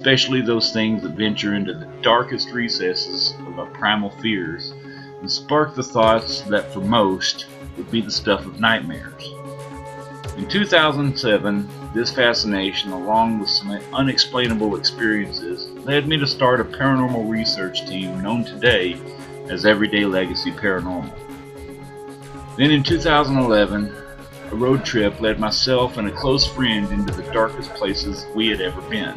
especially those things that venture into the darkest recesses of our primal fears and spark the thoughts that for most would be the stuff of nightmares. In 2007, this fascination, along with some unexplainable experiences, led me to start a paranormal research team known today as Everyday Legacy Paranormal. Then in 2011, a road trip led myself and a close friend into the darkest places we had ever been.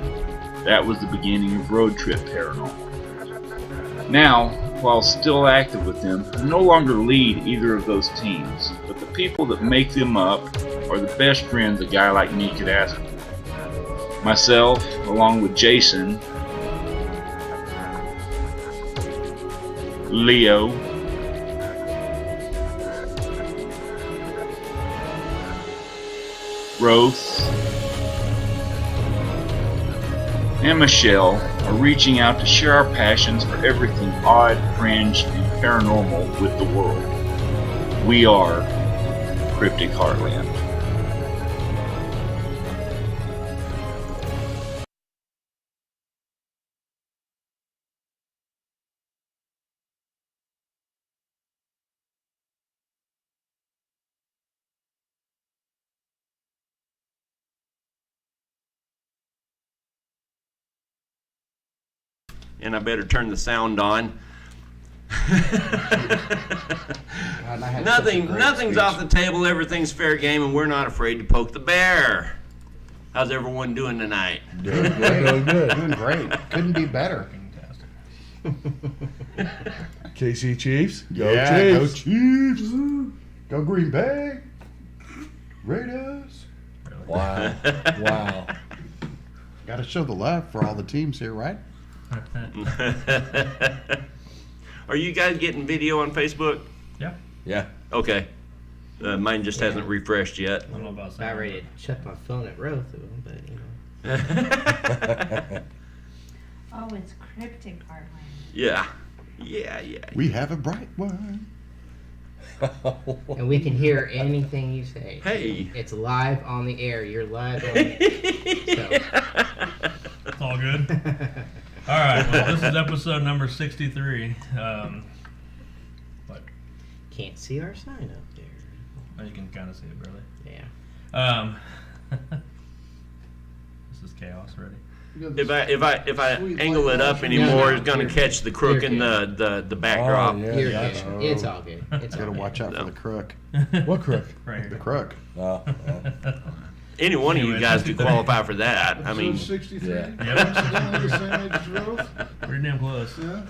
That was the beginning of Road Trip Paranormal. Now, while still active with them, I no longer lead either of those teams, but the people that make them up are the best friends a guy like me could ask for. Myself, along with Jason, Leo, Rose, and Michelle are reaching out to share our passions for everything odd, fringe, and paranormal with the world. We are Cryptic Heartland. And I better turn the sound on. Nothing's off the table. Everything's fair game, and we're not afraid to poke the bear. How's everyone doing tonight? Doing good. Doing great. Couldn't be better. KC Chiefs. Go Yeah, Chiefs. Go Chiefs. Go Green Bay. Raiders. Wow. Wow. Got to show the love for all the teams here, right? Are you guys getting video on Facebook? Yeah. Yeah. Okay. Mine just hasn't refreshed yet. I don't know about About ready to check my phone at Roth, but Oh, it's Cryptic Heartland. Yeah. We have a bright one. and we can hear anything you say. Hey. It's live on the air. You're live on the It's all good. All right. Well, this is episode number 63. What? Can't see our sign up there. Oh, you can kind of see it, barely. Yeah. This is chaos already. If I angle it up anymore, it's gonna catch the crook in the backdrop. Oh, yeah. You're Gotcha. good. It's all good. It's Got to all watch out No. for the crook. What crook? Right The here. crook. Oh, Any one of you Anyway, guys could 63. qualify for that. I mean, 63. Yeah. Yep. The same age as Rose? Pretty damn close. Yeah.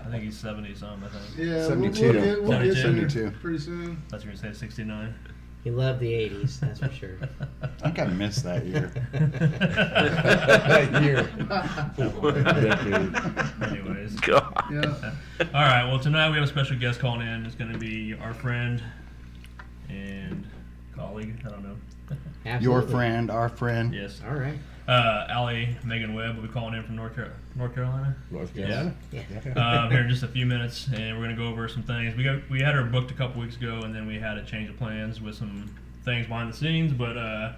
I think he's 70 something, I think. Yeah. 72. We'll get 72. there pretty soon. Thought you were going to say 69. He loved the 80s, that's for sure. I think I missed that year. that year. Anyways. God. Yeah. All right. Well, tonight we have a special guest calling in. It's going to be our friend and colleague. I don't know. Your Absolutely. friend, our friend. Yes. All right. Allie Megan Webb will be calling in from North Carolina. North Carolina. Here in just a few minutes, and we're gonna go over some things. We had her booked a couple weeks ago, and then we had a change of plans with some things behind the scenes. But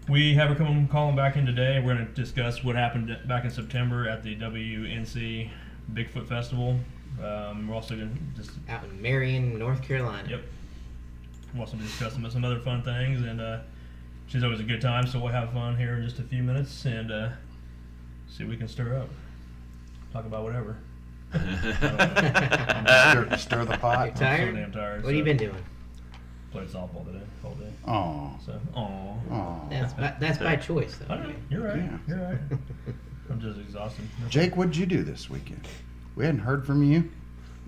we have her calling back in today. We're gonna discuss what happened back in September at the WNC Bigfoot Festival. We're also gonna just Out in Marion, North Carolina. Yep. We'll also discuss some other fun things, and she's always a good time, so we'll have fun here in just a few minutes and see what we can stir up. Talk about whatever. Stir the pot. You're tired? I'm so damn tired. What have you been doing? Played softball today, all day. Oh. So, aw. That's by choice, though. I know. You're right. Yeah. You're right. I'm just exhausted. Jake, what'd you do this weekend? We hadn't heard from you.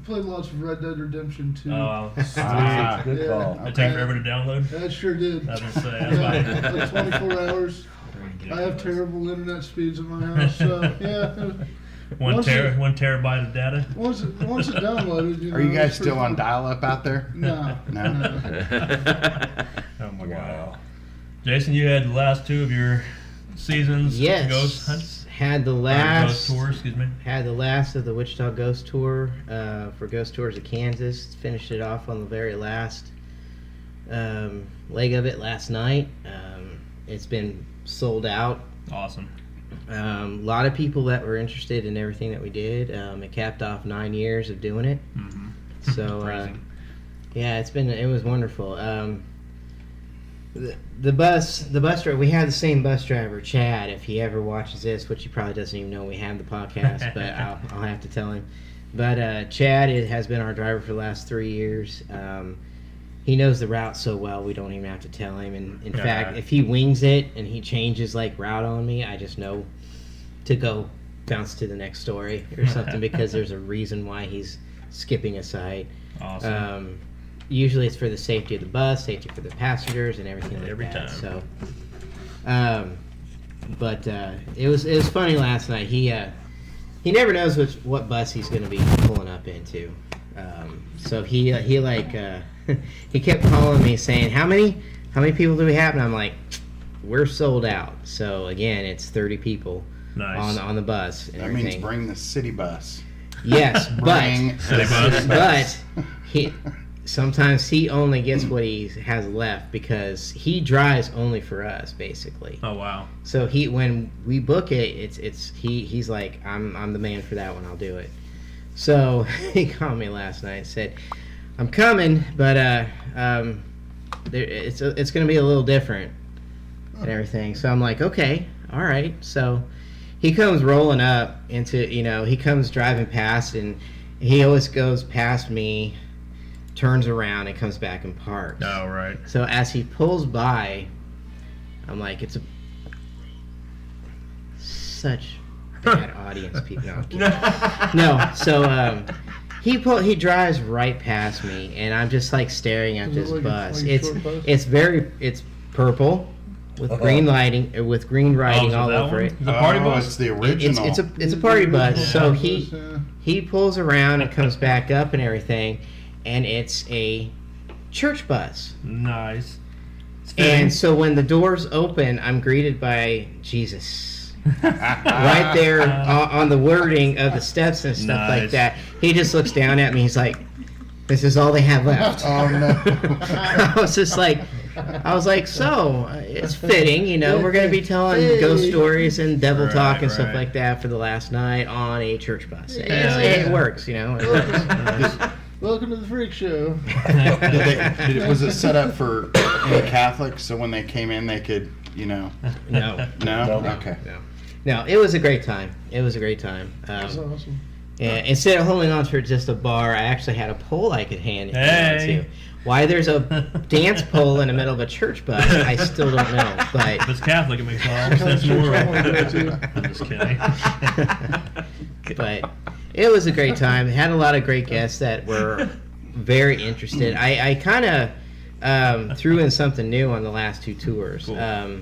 Played lots of Red Dead Redemption 2. Oh, Ah, Good Yeah. call. it take forever to download. That sure did. I was gonna say, that's Yeah, fine. like 24 hours. I have terrible internet speeds in my house, so yeah. One Once it- terabyte of data. Once it downloaded, Are you guys it's pretty still on fun. dial-up out there? No. No? Oh my god. Wow. Jason, you had the last two of your seasons. Yes. Ghost hunts. Had the Ghost last tour, excuse me. Had the last of the Wichita Ghost Tour for Ghost Tours of Kansas. Finished it off on the very last leg of it last night. It's been sold out Awesome. A lot of people that were interested in everything that we did. It capped off 9 years of doing it. Mm-hmm. So Crazy. yeah, it was wonderful. The bus driver, we had the same bus driver, Chad. If he ever watches this, which he probably doesn't even know we have the podcast, but I'll have to tell him. But Chad has been our driver for the last 3 years. He knows the route so well, we don't even have to tell him. And in fact, if he wings it and he changes like route on me, I just know to go bounce to the next story or something because there's a reason why he's skipping a site. Awesome. Usually it's for the safety of the bus, safety for the passengers, and everything like Every that. time. So, but it was funny last night. He never knows what bus he's going to be pulling up into. So he he kept calling me saying, how many people do we have? And I'm like, we're sold out. So again, it's 30 people Nice. on the bus and That everything. means bring the city bus. Yes, Bring but bus. sometimes he only gets what he has left because he drives only for us basically. Oh wow. So when we book it, he's like, I'm the man for that one. I'll do it. So he called me last night and said, I'm coming, but it's going to be a little different and everything. So I'm like, okay, all right. So he comes rolling up into, he comes driving past, and he always goes past me, turns around, and comes back and parks. Oh right. So as he pulls by, I'm like, it's such bad audience people. No, I'm kidding. No. So he drives right past me, and I'm just like staring at Is it this like a bus. plain short bus? It's purple with green lighting, with green writing so all that over one? it. The party Oh, bus? it's the original. It's a party bus. So Yeah. he pulls around and comes back up and everything, and it's a church bus. Nice. It's And fitting. so when the doors open, I'm greeted by Jesus. Right there on the wording of the steps and stuff like Nice. that. He just looks down at me. He's like, this is all they have left. Oh no! I was like, so it's fitting, we're going to be telling ghost stories and devil talk and stuff right. like that for the last night on a church bus. Yeah. It works, Welcome to the freak show. Was it set up for any Catholics so when they came in they could, No. No. Okay. No, it was a great time. It was a great time. That's awesome. And instead of holding on to just a bar, I actually had a pole I could hand on Hey. to. Why there's a dance pole in the middle of a church bus, I still don't know. If But it's Catholic, it makes all the sense in the world. I'm just kidding. but it was a great time. Had a lot of great guests that were very interested. I kind of threw in something new on the last two tours. Cool.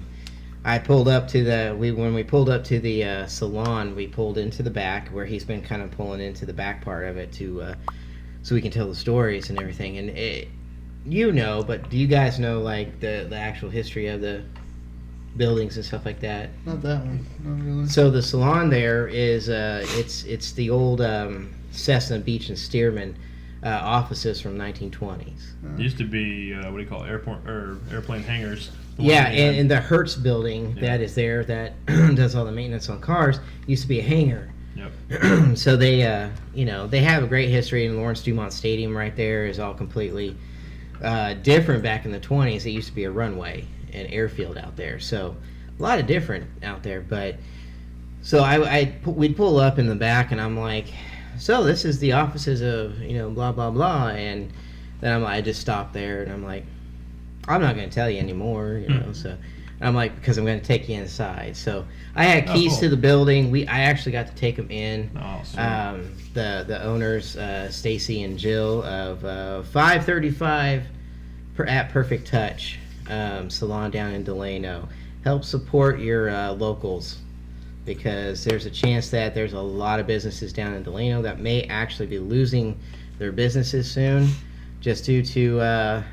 I pulled up to when we pulled up to the salon, we pulled into the back where he's been kind of pulling into the back part of it so we can tell the stories and everything. And but do you guys know like the actual history of the buildings and stuff like that? Not that one. Not really. So the salon there is it's the old Cessna Beach and Stearman offices from 1920s. It used to be what do you call it? Airplane hangars. The Yeah, ones they had. and the Hertz building Yeah. that is there that does all the maintenance on cars used to be a hangar. Yep. So they they have a great history, and Lawrence Dumont Stadium right there is all completely different. Back in the 20s, it used to be a runway and airfield out there, so a lot of different out there. But so we'd pull up in the back, and I'm like, so this is the offices of blah blah blah, and then I just stopped there, and I'm like, I'm not going to tell you anymore, so I'm like, because I'm going to take you inside. So I had keys cool. to the building. I actually got to take them in. Oh, sweet. The owners, Stacy and Jill of 535 at Perfect Touch salon down in Delano, help support your locals, because there's a chance that there's a lot of businesses down in Delano that may actually be losing their businesses soon, just due to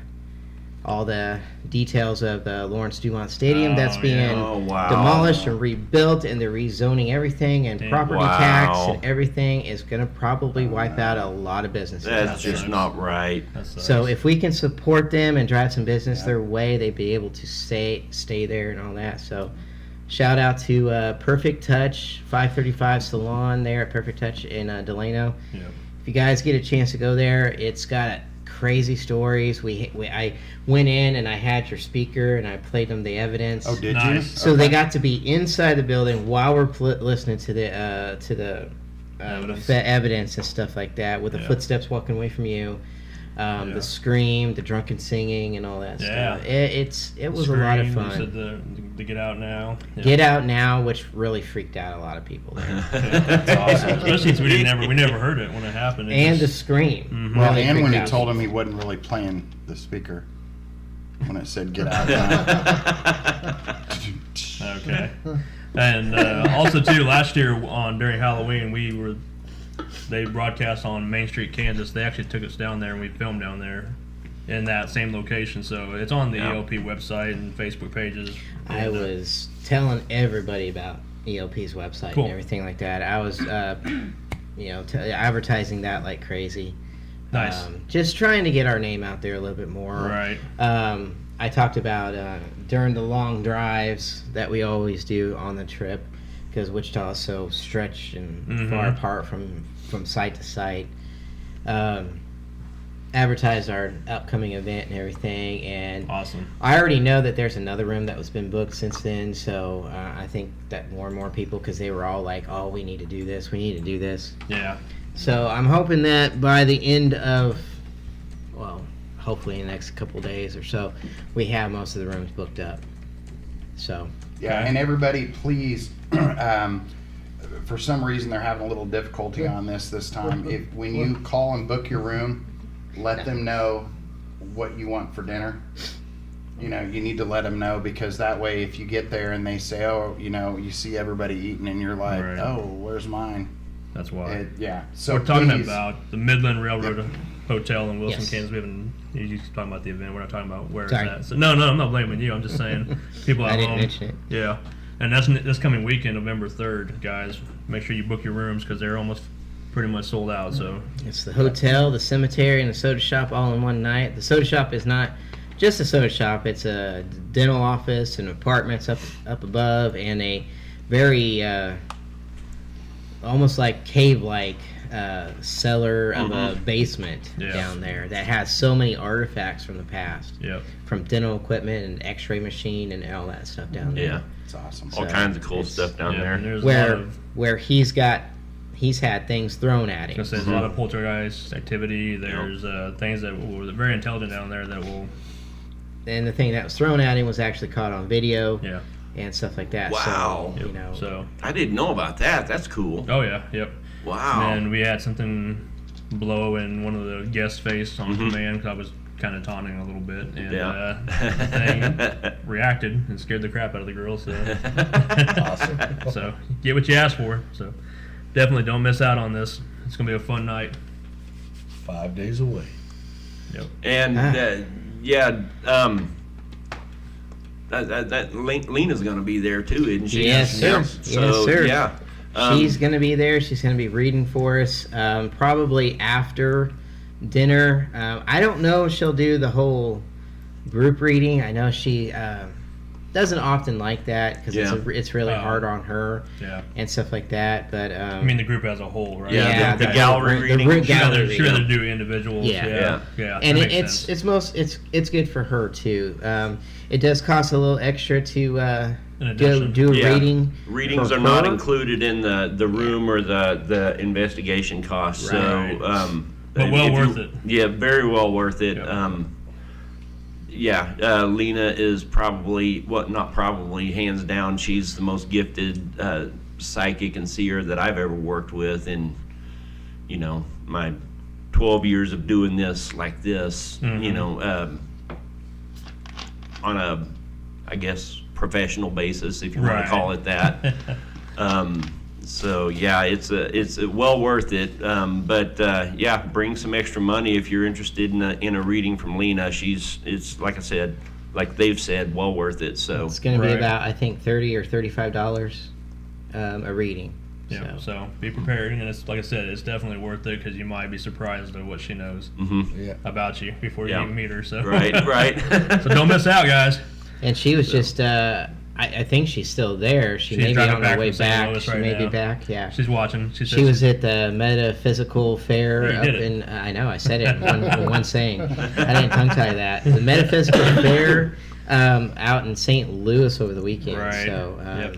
all the details of the Lawrence Dumont Stadium that's Oh, being yeah. Oh, wow. demolished and rebuilt, and they're rezoning everything, and Damn. property Wow. tax and everything is going to probably wipe out a lot of businesses. That's just not right. That sucks. So if we can support them and drive some business their way, they'd be able to stay there and all that. So shout out to Perfect Touch 535 Salon there at Perfect Touch in Delano. Yep. If you guys get a chance to go there, it's got crazy stories. I went in and I had your speaker and I played them the evidence. Oh, did Nice. you? So they got to be inside the building while we're listening to the evidence and stuff like that, with the Yeah. footsteps walking away from you, Yeah. the scream, the drunken singing, and all that Yeah. stuff. It was a lot of Scream, fun. you said the Get Out Now. Yeah. Get Out Now, which really freaked out a lot of people there. That's awesome. Especially since we never heard it when it happened. It And the just- scream. Mhm. Well, really and when freaked he out told people. him he wasn't really playing the speaker when it said "get out." Now. Okay. And also too, last year during Halloween, they broadcast on Main Street, Kansas. They actually took us down there and we filmed down there in that same location. So it's on the Yeah. ELP website and Facebook pages. I And, was telling everybody about ELP's website Cool. and everything like that. I was, advertising that like crazy. Nice. Just trying to get our name out there a little bit more. Right. I talked about during the long drives that we always do on the trip, because Wichita is so stretched and far apart from site to site. Advertised our upcoming event and everything, and Awesome. I already know that there's another room that was been booked since then, so I think that more and more people, because they were all like, oh, we need to do this, we need to do this. Yeah. So I'm hoping that by the end of, well, hopefully in the next couple days or so, we have most of the rooms booked up. So, Yeah, Okay. and everybody, please. For some reason, they're having a little difficulty on this time. If when you call and book your room, let them know what you want for dinner. You know, you need to let them know, because that way, if you get there and they say, "Oh, you see everybody eating," and you're like, Right. "Oh, where's mine?" That's why. Yeah. So We're talking please, about the Midland Railroad Hotel in Wilson, Yes. Kansas. We haven't. You're talking about the event. We're not talking about where Sorry. it's at. So, no, I'm not blaming you. I'm just saying people at I didn't home. mention it. Yeah, and that's this coming weekend, November 3rd, guys. Make sure you book your rooms because they're almost pretty much sold out. So it's the hotel, the cemetery, and the soda shop all in one night. The soda shop is not just a soda shop. It's a dental office and apartments up above, and a very almost like cave-like cellar of a basement Yeah. down there that has so many artifacts from the past, yep. from dental equipment and X-ray machine and all that stuff down there. Yeah, it's awesome. all So, kinds of cool it's- stuff down Yeah, and there. there's a lot Where of. he's had things thrown at him. There's a lot of poltergeist activity. There's things that were very intelligent down there that will. And the thing that was thrown at him was actually caught on video Yeah. and stuff like that. Wow. So, Yep. So. I didn't know about that. That's cool. Oh yeah. Yep. Wow. And we had something blow in one of the guests' face on command because I was kind of taunting a little bit, and Yeah. the thing reacted and scared the crap out of the girl. So, Awesome. so get what you ask for. So, definitely don't miss out on this. It's gonna be a fun night. 5 days away. Yep. And Lena's gonna be there too, isn't she? Yes, sir. Yeah. Yes, So sir. yeah, she's going to be there. She's going to be reading for us, probably after dinner. I don't know if she'll do the whole group reading. I know she doesn't often like that because Yeah. it's really Oh. hard on her Yeah. and stuff like that. But I mean the group as a whole, right? Yeah, the the gallery the reading. group She'd rather, gallery she'd rather reading. do individuals. Yeah. Yeah. And that makes sense. it's good for her too. It does cost a little extra to In do addition. a Yeah. reading. readings for are not her. included in the room or the investigation costs. Right. So, But well if worth you- it. Yeah, very well worth it. Yep. Lena is probably, not probably, hands down, she's the most gifted psychic and seer that I've ever worked with in, my 12 years of doing this like this, on a, I guess, professional basis, if you want Right. to call it that. So yeah, it's well worth it. Bring some extra money if you're interested in a reading from Lena. It's like I said, like they've said, well worth it. So It's going to be Right. about, I think, $30 or $35 a reading. Yeah. So. So be prepared, and it's like I said, it's definitely worth it because you might be surprised at what she knows Yeah. about you before you Yeah. even meet her. So right. So don't miss out, guys. And she was just, I I think she's still there. She She's may be driving on her back way from St. back. Louis She right may be now. back. Yeah. She's watching. She was at the Metaphysical Fair Yeah, you up did it. in. I know. I said it in one saying. I didn't tongue tie that. The Metaphysical Fair out in St. Louis over the weekend. Right. So Yep.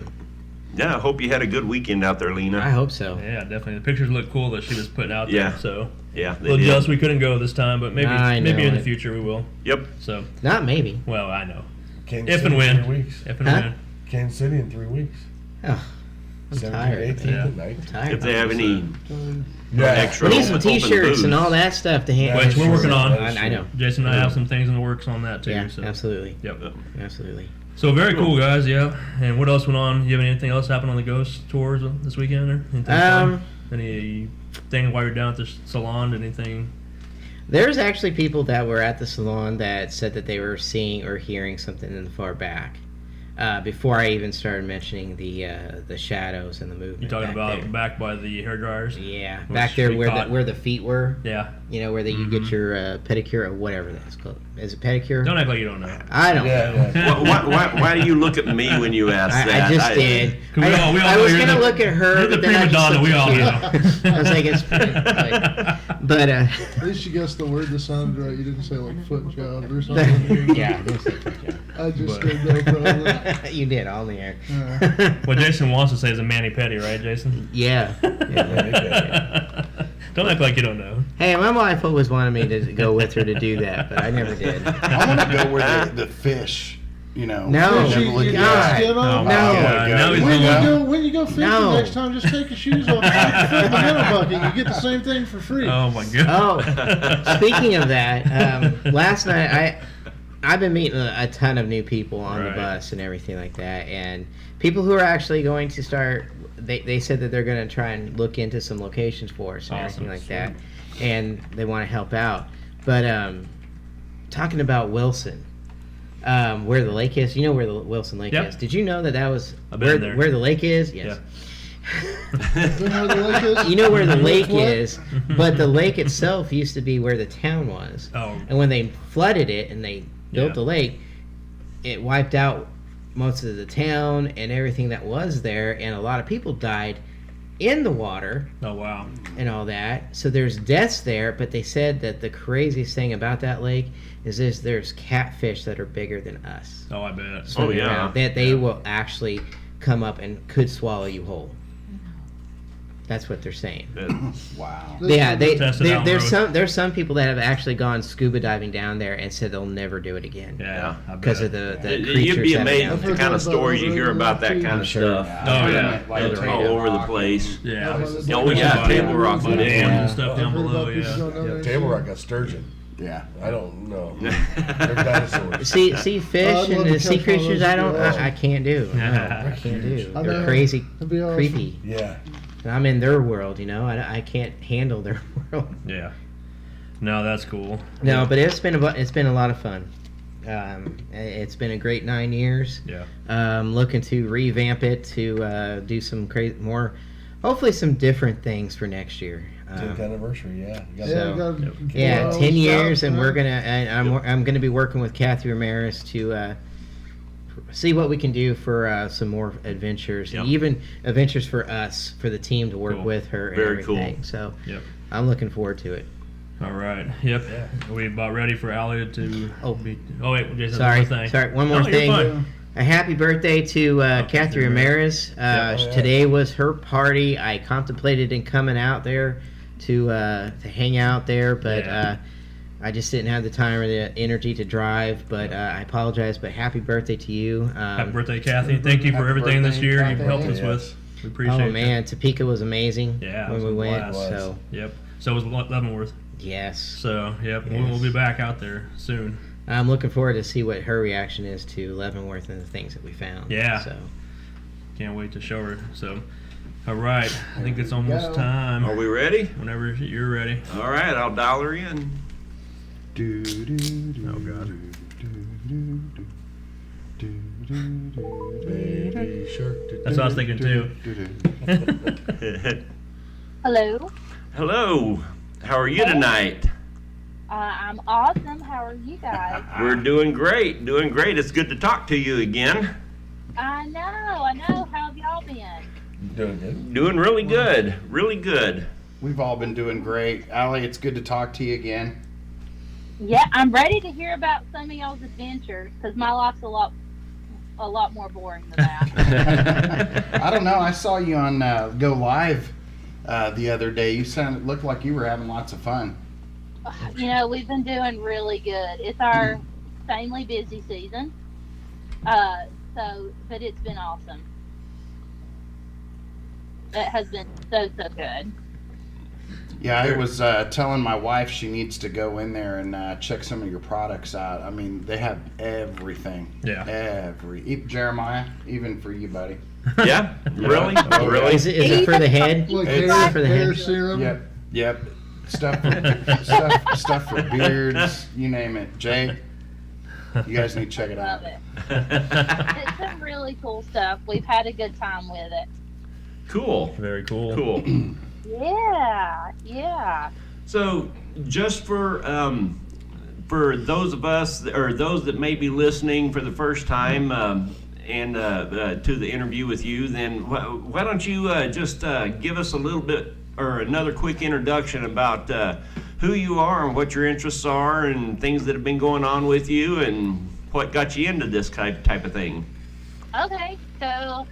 Yeah, I hope you had a good weekend out there, Lena. I hope so. Yeah, definitely. The pictures look cool that she was putting out there. Yeah. So Yeah, a they little did. jealous we couldn't go this time, but maybe I know in the it. future we will. Yep. So Not maybe. well, I know. Kansas If City and in when. 3 weeks. If and Huh? when. Kansas City in 3 weeks. Oh, I'm 17th, tired. 18th, Yeah. and 19th. Tired. If they have any Yeah. extra We need some open T-shirts booths. and all that stuff to hand. Which we're working on. I know. Jason and I have some things in the works on that too. Yeah, so. absolutely, Yep. absolutely. So very cool, guys. Yeah. And what else went on? You have anything else happen on the ghost tours this weekend or anything fun? Anything while you're down at the salon? Anything? There's actually people that were at the salon that said that they were seeing or hearing something in the far back. Before I even started mentioning the shadows and the movement. You talking back about there. back by the hair dryers? Yeah, Which back there we where caught. where the feet were. Yeah. You know where you get your pedicure or whatever that's called. Is it pedicure? Don't act like you don't know. I don't know. Yeah. Why do you look at me when you ask that? I just did. We all I know was you're gonna the- look at her, you're the but then I prima just donna, looked we all at you. know. I was like, it's but At least you guessed the word that sounded right. You didn't say like foot job or something. yeah, I didn't say foot job. I just But- said no problem. You did all the air. What Jason wants to say is a mani pedi, right, Jason? Yeah. Don't act like you don't know. Hey, my wife always wanted me to go with her to do that, but I never did. I want to go where the fish, you know. No, never you look get at skin that. on? No. God. Now he's When you going. go when you go fishing No. next time, just take your shoes off and put the foot in the middle bucket. You get the same thing for free. Oh my god. Oh, speaking of that, last night I've been meeting a ton of new people on Right. the bus and everything like that, and people who are actually going to start. They said that they're going to try and look into some locations for us and Awesome. everything like that, and they want to help out. But talking about Wilson, where the lake is, you know where the Wilson Lake Yep. is. Did you know that was I've been there. where the lake is? Yes. You know where the lake is? You know where the lake What? is, but the lake itself used to be where the town was. Oh. And when they flooded it and they built Yeah. the lake, it wiped out most of the town and everything that was there, and a lot of people died in the water Oh wow. and all that. So there's deaths there, but they said that the craziest thing about that lake is there's catfish that are bigger than us. Oh, I bet. So Oh, yeah. that they will actually come up and could swallow you whole. That's what they're saying. Wow. Yeah, Test it out there's on the road. there's some people that have actually gone scuba diving down there and said they'll never do it again. Yeah. I Because bet. of the You'd creatures be that are amazed down at there. the kind of stories you hear about that kind of stuff. Oh, yeah. It's all over the place. Yeah. Oh, yeah, Table Rock's Bunny big. and stuff down I've heard below. about people Yeah. going down there and Table shit. Rock got sturgeon. Yeah. I don't know. They're dinosaurs. See fish I'd love and to the sea catch one of creatures. those. I can't do. No, Yeah. I can't do. I They're know. crazy, That'd be awesome. creepy. Yeah. And I'm in their world, you know. I can't handle their world. Yeah. No, that's cool. No, but it's been a lot of fun. It's been a great 9 years. Yeah. Looking to revamp it to do some more, hopefully some different things for next year. 10th anniversary, yeah. You got Yeah, So- you gotta- Yeah, well, 10 years, stop, and man. we're gonna. And I'm gonna be working with Kathy Ramirez to see what we can do for some more adventures, Yep. and even adventures for us, for the team to work Cool. with her and Very cool. everything. So Yep. I'm looking forward to it. All right. Yep. Are we about ready for Allie to Oh. be? Oh wait, Jason. Sorry, one more thing. sorry. One more No, you're thing. fine. A happy birthday to Kathy Ramirez. Yeah. Today was her party. I contemplated in coming out there to hang out there, but Yeah. I just didn't have the time or the energy to drive. But I apologize. But happy birthday to you. Happy birthday, Kathy. Thank you for Happy everything this birthday, year you've Kathy. helped us Yes. with. We appreciate Oh it. man, Topeka was amazing. Yeah, it when was we a went. blast. So Yep. So was Leavenworth. yes, So yep, Yes. we'll be back out there soon. I'm looking forward to see what her reaction is to Leavenworth and the things that we found. Yeah. So Can't wait to show her. So, all right, I think it's almost go. time. Are we ready? Whenever you're ready. All right, I'll dial her in. Oh God. Baby shark. That's what I was thinking too. Hello. Hello. How are you tonight? I'm awesome. How are you guys? We're doing great. Doing great. It's good to talk to you again. I know. How have y'all been? Doing good. Doing really good. Really good. We've all been doing great. Allie, it's good to talk to you again. Yeah, I'm ready to hear about some of y'all's adventures because my life's a lot more boring than that. I don't know. I saw you on Go Live the other day. You looked like you were having lots of fun. You know, we've been doing really good. It's our insanely busy season. But it's been awesome. It has been so good. Yeah, I was telling my wife she needs to go in there and check some of your products out. I mean, they have everything. Yeah. Jeremiah, even for you, buddy. Yeah? Really? Oh, Really? Is it for the head? Like It's hair, for the hair head. serum. Yep. Stuff for beards, you name it. Jay, you guys need to check it out. Love it. It's some really cool stuff. We've had a good time with it. Cool. Very cool. Cool. Yeah. So, just for those of us or those that may be listening for the first time and to the interview with you, then why don't you just give us a little bit or another quick introduction about who you are and what your interests are and things that have been going on with you and what got you into this type of thing. Okay, so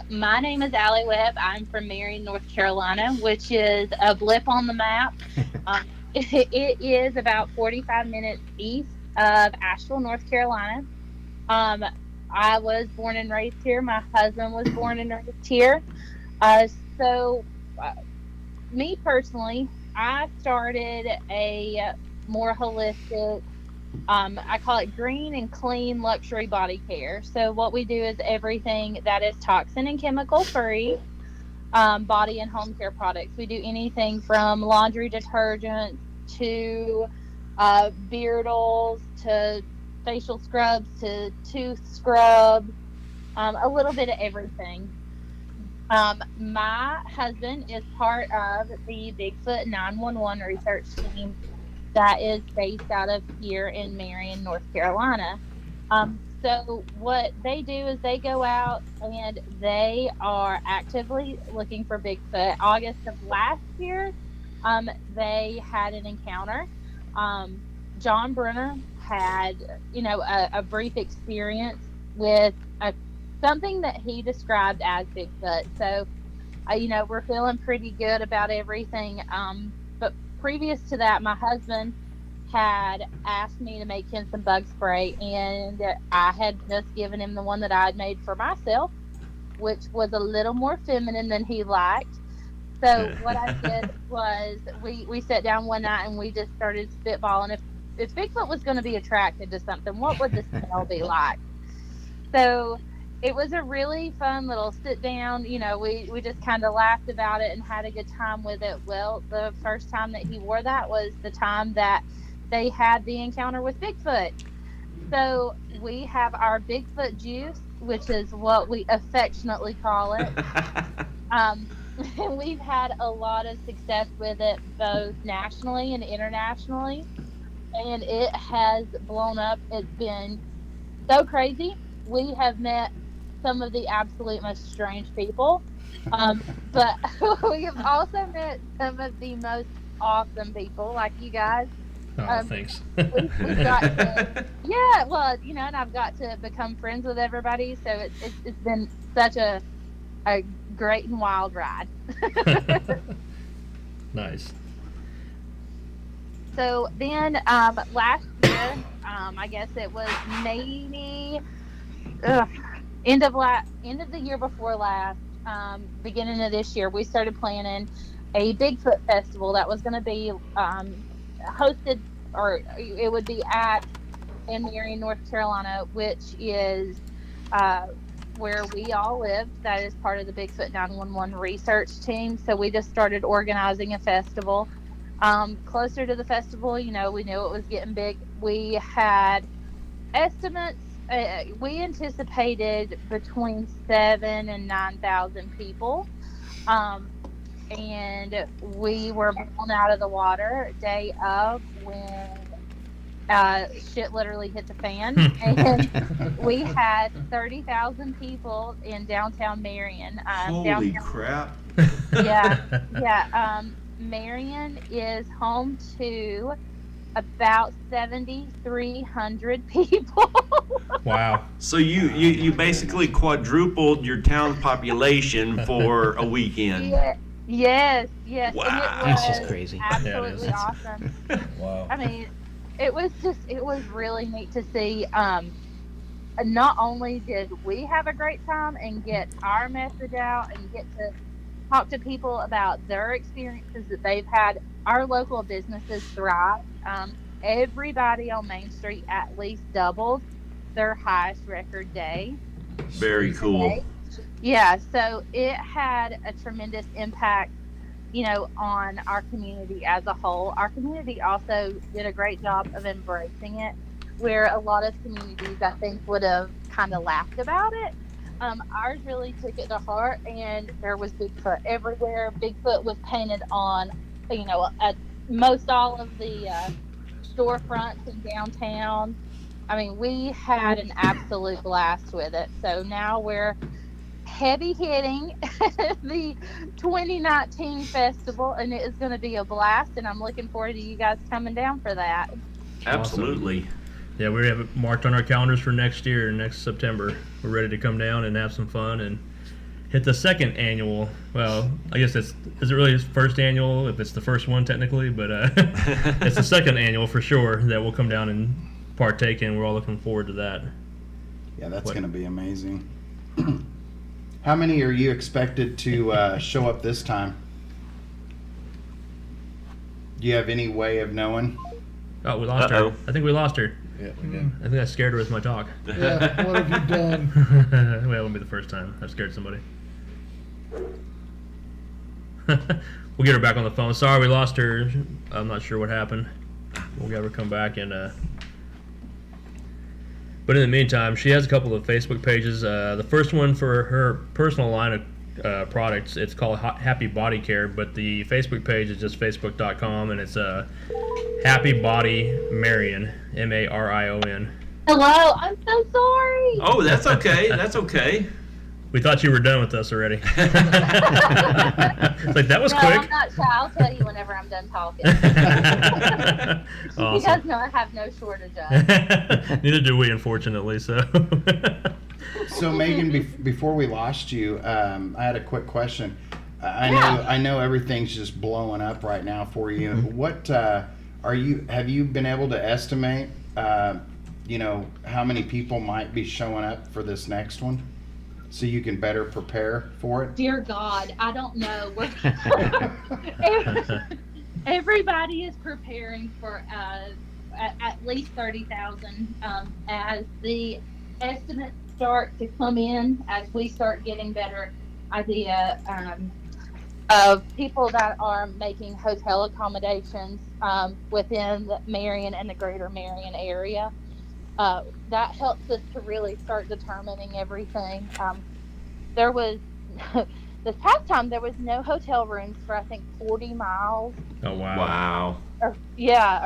my name is Allie Webb. I'm from Marion, North Carolina, which is a blip on the map. It is about 45 minutes east of Asheville, North Carolina. I was born and raised here. My husband was born and raised here. Me personally, I started a more holistic, I call it green and clean luxury body care. So what we do is everything that is toxin and chemical free, body and home care products. We do anything from laundry detergent to beard oils to facial scrubs to tooth scrubs, a little bit of everything. My husband is part of the Bigfoot 911 research team that is based out of here in Marion, North Carolina. So what they do is they go out and they are actively looking for Bigfoot. August of last year, they had an encounter. John Brunner had, a brief experience with something that he described as Bigfoot. So, we're feeling pretty good about everything. But previous to that, my husband had asked me to make him some bug spray, and I had just given him the one that I had made for myself, which was a little more feminine than he liked. So what I did was we sat down one night and we just started spitballing. If Bigfoot was going to be attracted to something, what would the smell be like? So it was a really fun little sit down. We just kind of laughed about it and had a good time with it. Well, the first time that he wore that was the time that they had the encounter with Bigfoot. So we have our Bigfoot juice, which is what we affectionately call it. And we've had a lot of success with it, both nationally and internationally. And it has blown up. It's been so crazy. We have met some of the absolute most strange people. But we have also met some of the most awesome people, like you guys. Oh, thanks. We've got to, yeah, well, and I've got to become friends with everybody. So it's been such a great and wild ride. Nice. So then last year, I guess it was maybe end of the year before last, beginning of this year, we started planning a Bigfoot festival that was going to be hosted, or it would be in Marion, North Carolina, which is where we all live. That is part of the Bigfoot 911 research team. So we just started organizing a festival. Closer to the festival, we knew it was getting big. We had estimates. We anticipated between 7,000 and 9,000 people. And we were blown out of the water day of when shit literally hit the fan, and we had 30,000 people in downtown Marion. Holy crap. Yeah. Marion is home to about 7,300 people. Wow. So you basically quadrupled your town population for a weekend. Yes. Wow. And it That's just was crazy. absolutely Yeah, awesome. Wow. I mean, it was really neat to see. Not only did we have a great time and get our message out and get to talk to people about their experiences that they've had, our local businesses thrive. Everybody on Main Street at least doubled their highest record day. Very cool. Yeah, so it had a tremendous impact, on our community as a whole. Our community also did a great job of embracing it, where a lot of communities, I think, would have kind of laughed about it. Ours really took it to heart, and there was Bigfoot everywhere. Bigfoot was painted on, most all of the storefronts in downtown. I mean, we had an absolute blast with it. So now we're heavy hitting the 2019 festival, and it is going to be a blast, and I'm looking forward to you guys coming down for that. Absolutely. Yeah, we have it marked on our calendars for next year, next September. We're ready to come down and have some fun and hit the second annual. Well, I guess is it really his first annual? If it's the first one technically, but it's the second annual for sure that we'll come down and partake in. We're all looking forward to that. Yeah, that's going to be amazing. How many are you expected to show up this time? Do you have any way of knowing? Oh, we lost Uh-oh. her. I think we lost her. Yeah, we did. I think I scared her with my talk. Yeah, what have you done? Well, it won't be the first time I've scared somebody. We'll get her back on the phone. Sorry, we lost her. I'm not sure what happened. We'll get her come back and. But in the meantime, she has a couple of Facebook pages. The first one for her personal line of products, it's called Happy Body Care, but the Facebook page is just facebook.com, and it's Happy Body Marion, Marion. Hello, I'm so sorry. Oh, that's okay. That's okay. We thought you were done with us already. It's like, that was No, quick. I'm not shy. I'll tell you whenever I'm done talking. You Awesome. guys know I have no shortage of. Neither do we, unfortunately. So. So Megan, before we lost you, I had a quick question. I know everything's just blowing up right now for you. What have you been able to estimate? How many people might be showing up for this next one, so you can better prepare for it? Dear God, I don't know. Everybody is preparing for at least 30,000 as the estimates start to come in, as we start getting better idea of people that are making hotel accommodations within the Marion and the greater Marion area. That helps us to really start determining everything. There was this past time there was no hotel rooms for I think 40 miles. Oh wow! Wow.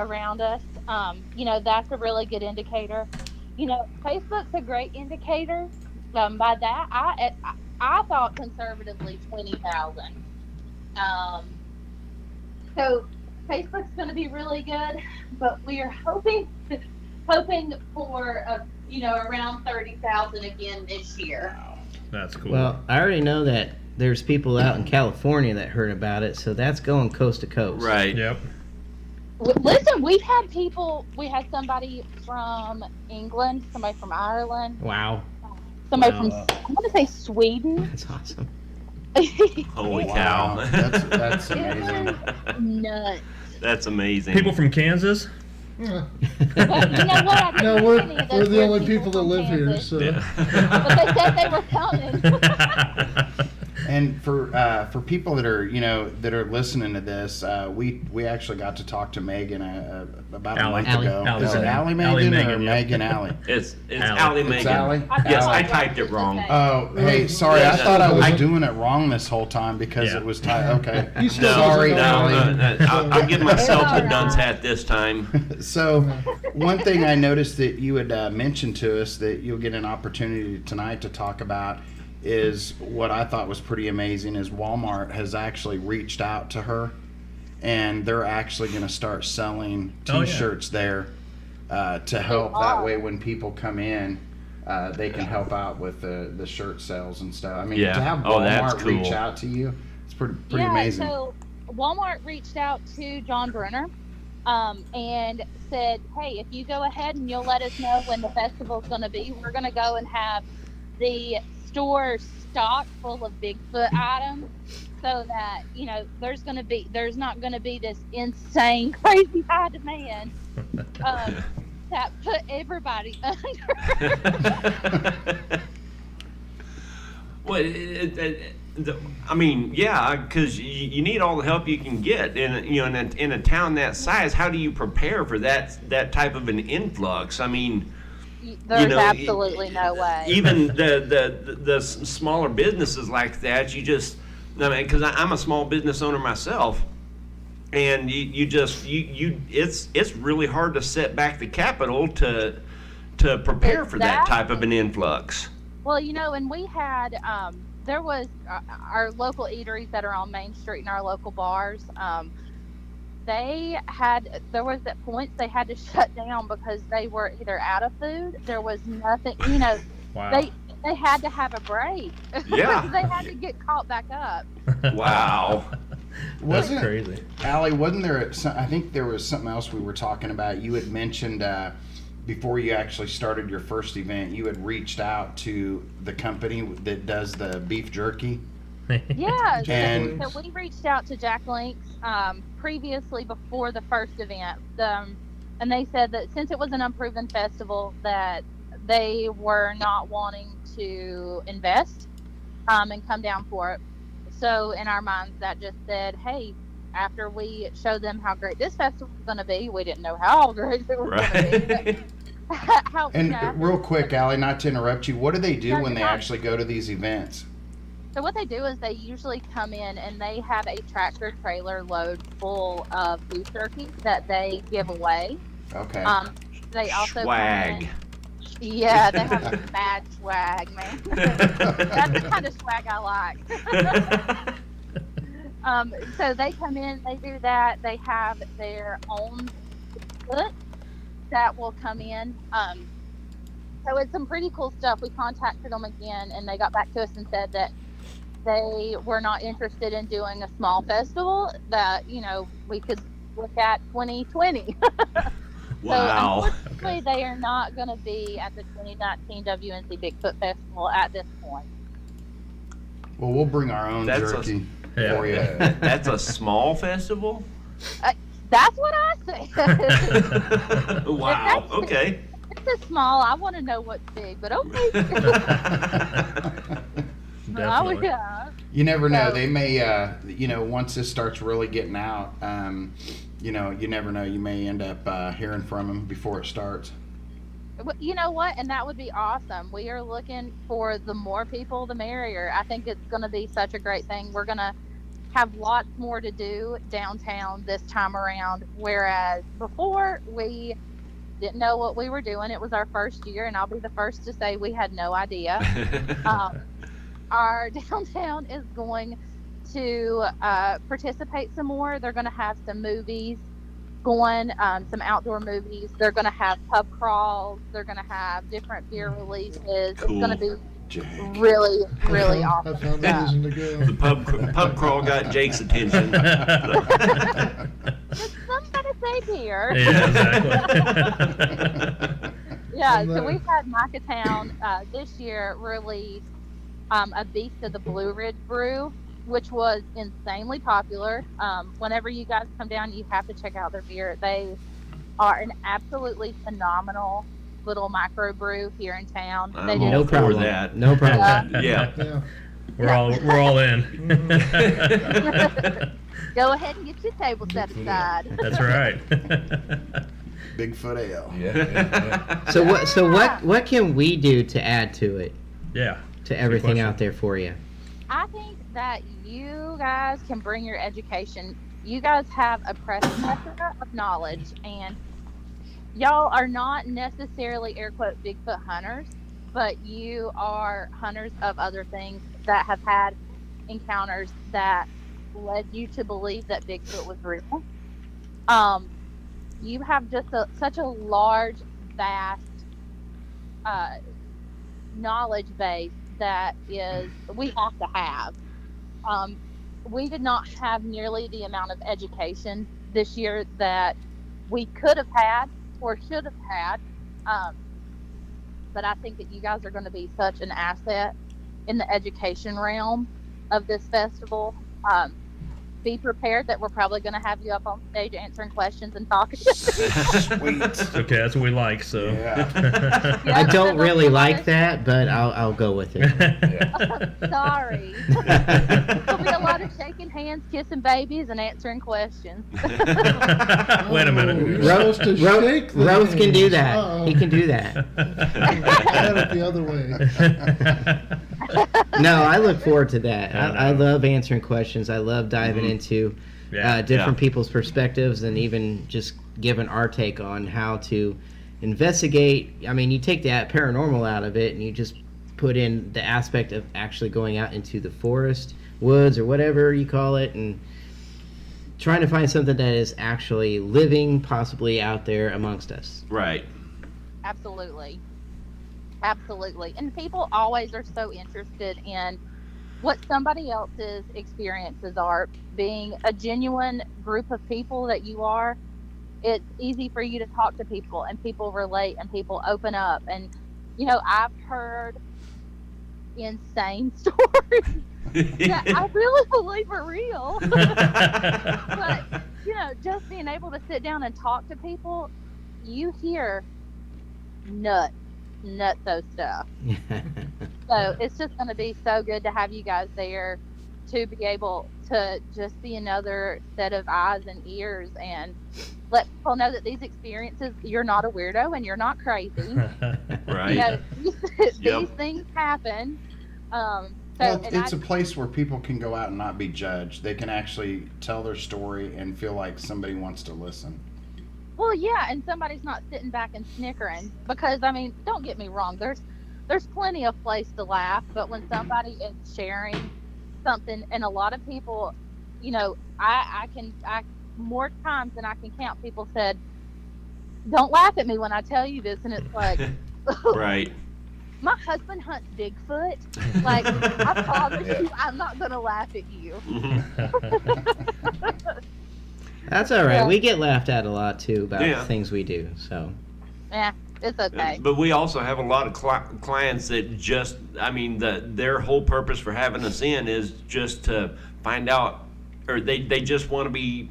Around us. That's a really good indicator. Facebook's a great indicator. By that, I thought conservatively 20,000. So Facebook's going to be really good, but we are hoping for around 30,000 again this year. That's cool. Well, I already know that there's people out in California that heard about it, so that's going coast to coast. Right. Yep. Listen, we had somebody from England, somebody from Ireland, Wow, somebody Wow. from, I want to say Sweden. that's awesome. Holy Wow, cow. that's amazing. It was nuts. That's amazing. People from Kansas. Yeah. Well, you know what? I didn't No, see we're, any of those we're the weird only people that from live here, Kansas, so. But they said they were coming. And for people that are that are listening to this, we actually got to talk to Megan about a month Allie. ago. Allie. Is it Allie Megan Allie or Megan, yeah. Megan Allie? It's Allie. Allie It's Megan. Allie? Yes, I Allie. typed it wrong. Oh, hey, sorry. I thought I was I- doing it wrong this whole time because Yeah. it was typed. Okay. You still Sorry, doesn't know Allie. Allie. I'll give myself the Alright. dunce hat this time. So, One thing I noticed that you had mentioned to us that you'll get an opportunity tonight to talk about is what I thought was pretty amazing is Walmart has actually reached out to her, and they're actually going to start selling Oh, yeah. T-shirts there to help. That way, when people come in, they can help out with the shirt sales and stuff. I mean, Yeah. to have Oh, that's Walmart reach cool. out to you, it's pretty Yeah, amazing. so Walmart reached out to John Brunner and said, hey, if you go ahead and you'll let us know when the festival's going to be, we're going to go and have the store stocked full of Bigfoot items so that, you know, there's not going to be this insane, crazy high demand that put everybody under. Well, I mean, yeah, because you need all the help you can get, and in a town that size, how do you prepare for that type of an influx? I mean, There's absolutely no way. even the smaller businesses like that, because I'm a small business owner myself, and it's really hard to set back the capital to prepare for that type of an influx. Well, and we had, there was our local eateries that are on Main Street and our local bars. There was at points they had to shut down because they were either out of food. There was nothing, Wow. they had to have a break. Yeah. They had to get caught back up. Wow. That's Wasn't crazy. Allie, wasn't there? I think there was something else we were talking about. You had mentioned before you actually started your first event, you had reached out to the company that does the beef jerky. Yeah, And- so we reached out to Jack Links previously before the first event, and they said that since it was an unproven festival, that they were not wanting to invest and come down for it. So in our minds, that just said, hey, after we showed them how great this festival was going to be, we didn't know how great it was going to be. And real quick, Allie, not to interrupt you, what do they do No, when they you're fine. actually go to these events? So what they do is they usually come in and they have a tractor trailer load full of beef jerky that they give away. Okay. They also Swag. come in. Yeah, they have a mad swag, man. That's the kind of swag I like. So they come in, they do that. They have their own foot that will come in. So it's some pretty cool stuff. We contacted them again, and they got back to us and said that they were not interested in doing a small festival, that, we could look at 2020. Wow. So unfortunately, they are not going to be at the 2019 WNC Bigfoot Festival at this point. Well, we'll bring our own That's jerky Yeah. for you. That's a small festival? That's what I say. Wow. Okay. It's a small. I want to know what's big, but okay. Definitely. You never know. So- They may, once this starts really getting out, you never know. You may end up hearing from them before it starts. You know what? And that would be awesome. We are looking for the more people, the merrier. I think it's going to be such a great thing. We're going to have lots more to do downtown this time around, whereas before we didn't know what we were doing. It was our first year, and I'll be the first to say we had no idea. Our downtown is going to participate some more. They're going to have some movies going, some outdoor movies. They're going to have pub crawls. They're going to have different beer releases. It's going to be Jake. really, really I awesome found a stuff. reason to go. The pub crawl got Jake's attention. Somebody say beer. Yeah, exactly. Yeah, so we've had Micatown this year release a Beast of the Blue Ridge Brew, which was insanely popular. Whenever you guys come down, you have to check out their beer. They are an absolutely phenomenal little microbrew here in town. They I'm do all No for problem. that. No problem. Yeah. Yeah. We're all in. Go ahead and get your table set aside. That's right. Bigfoot Ale. Yeah. What can we do to add to it, Yeah. to everything question. out there for you? I think that you guys can bring your education. You guys have a plethora of knowledge, and y'all are not necessarily air quote Bigfoot hunters, but you are hunters of other things that have had encounters that led you to believe that Bigfoot was real. You have just such a large, vast knowledge base that we have to have. We did not have nearly the amount of education this year that we could have had or should have had. But I think that you guys are going to be such an asset in the education realm of this festival. Be prepared that we're probably going to have you up on stage answering questions and talking. Sweet. Okay, that's what we like. So. Yeah. I don't really like that, but I'll go with it. Sorry. There'll be a lot of shaking hands, kissing babies, and answering questions. Wait a minute. You're supposed to shake the Rose can do hands. that. Uh-oh. He can do that. Had it the other way. No, I look forward to that. I know. I love answering questions. I love diving into Yeah. different people's perspectives and even just giving our take on how to investigate. I mean, you take that paranormal out of it and you just put in the aspect of actually going out into the forest, woods, or whatever you call it, and trying to find something that is actually living, possibly out there amongst us. Right. Absolutely. Absolutely. And people always are so interested in what somebody else's experiences are. Being a genuine group of people that you are, it's easy for you to talk to people and people relate and people open up. And, you know, I've heard insane stories that I really believe are real. But, you know, just being able to sit down and talk to people, you hear nutso stuff. So it's just going to be so good to have you guys there to be able to just be another set of eyes and ears and let people know that these experiences, you're not a weirdo and you're not crazy. Right. You know, these Yep. things happen. Well, it's a place where people can go out and not be judged. They can actually tell their story and feel like somebody wants to listen. Well, yeah, and somebody's not sitting back and snickering because, I mean, don't get me wrong. There's plenty of place to laugh, but when somebody is sharing something, and a lot of people, you know, I more times than I can count, people said, "Don't laugh at me when I tell you this," and it's like, Right. my husband hunts Bigfoot. Like, I promise you, I'm not gonna laugh at you. That's all right. Yeah. We get laughed at a lot too about Yeah. things we do. So Yeah, it's okay. But we also have a lot of clients that just, I mean, their whole purpose for having us in is just to find out, or they just want to be,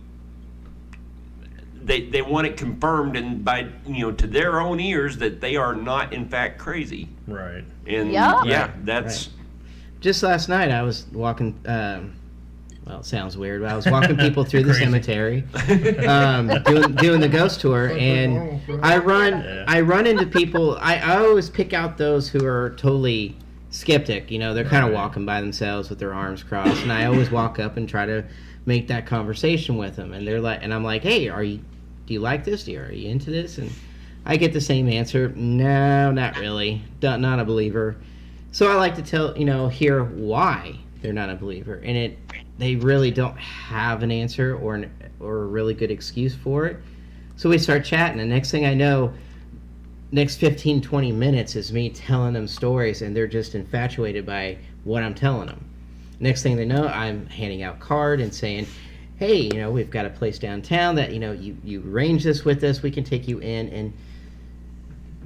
they want it confirmed and by, you know, to their own ears that they are not in fact crazy. Right. And Yeah. yeah, that's, just last night I was walking. Well, it sounds weird, but I was walking people through the Crazy. cemetery, doing the ghost tour, and I run into people. I always pick out those who are totally skeptic. You know, they're kind of Right. walking by themselves with their arms crossed, and I always walk up and try to make that conversation with them. And they're like, and I'm like, hey, do you like this? Are you into this? And I get the same answer. No, not really. Not a believer. So I like to hear why they're not a believer, and they really don't have an answer or a really good excuse for it. So we start chatting, and next thing I know, next 15, 20 minutes is me telling them stories, and they're just infatuated by what I'm telling them. Next thing they know, I'm handing out card and saying, hey, you know, we've got a place downtown that, you know, you arrange this with us, we can take you in and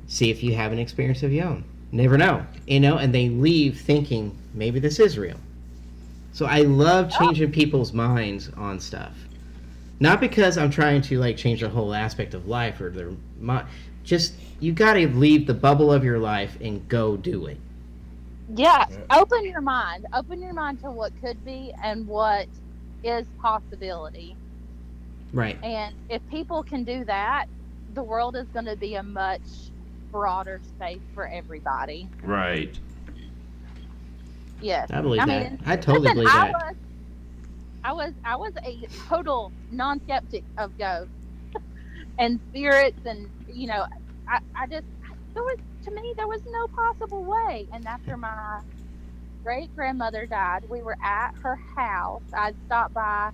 see if you have an experience of your own. Never know, you know, and they leave thinking maybe this is real. So I love changing people's minds on stuff. Not because I'm trying to like change the whole aspect of life or their mind. Just you got to leave the bubble of your life and go do it. Yeah, open your mind. Open your mind to what could be and what is possibility. Right. And if people can do that, the world is going to be a much broader space for everybody. right. Yes. I believe that. mean, I totally listen, believe that. I was a total non-skeptic of ghosts and spirits and, you know, I just, to me, there was no possible way. And after my great grandmother died, we were at her house. I'd stopped by.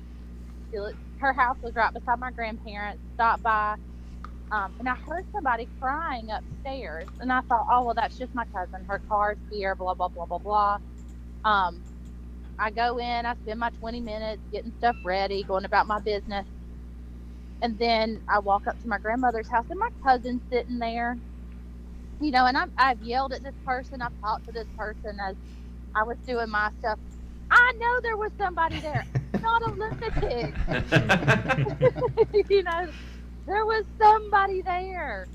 Her house was right beside my grandparents. Stopped by, and I heard somebody crying upstairs. And I thought, oh well, that's just my cousin. Her car's here. Blah blah blah blah blah. I go in. I spend my 20 minutes getting stuff ready, going about my business, and then I walk up to my grandmother's house, and my cousin's sitting there. You know, and I've yelled at this person. I've talked to this person as I was doing my stuff. I know there was somebody there, not a lunatic. You know, there was somebody there.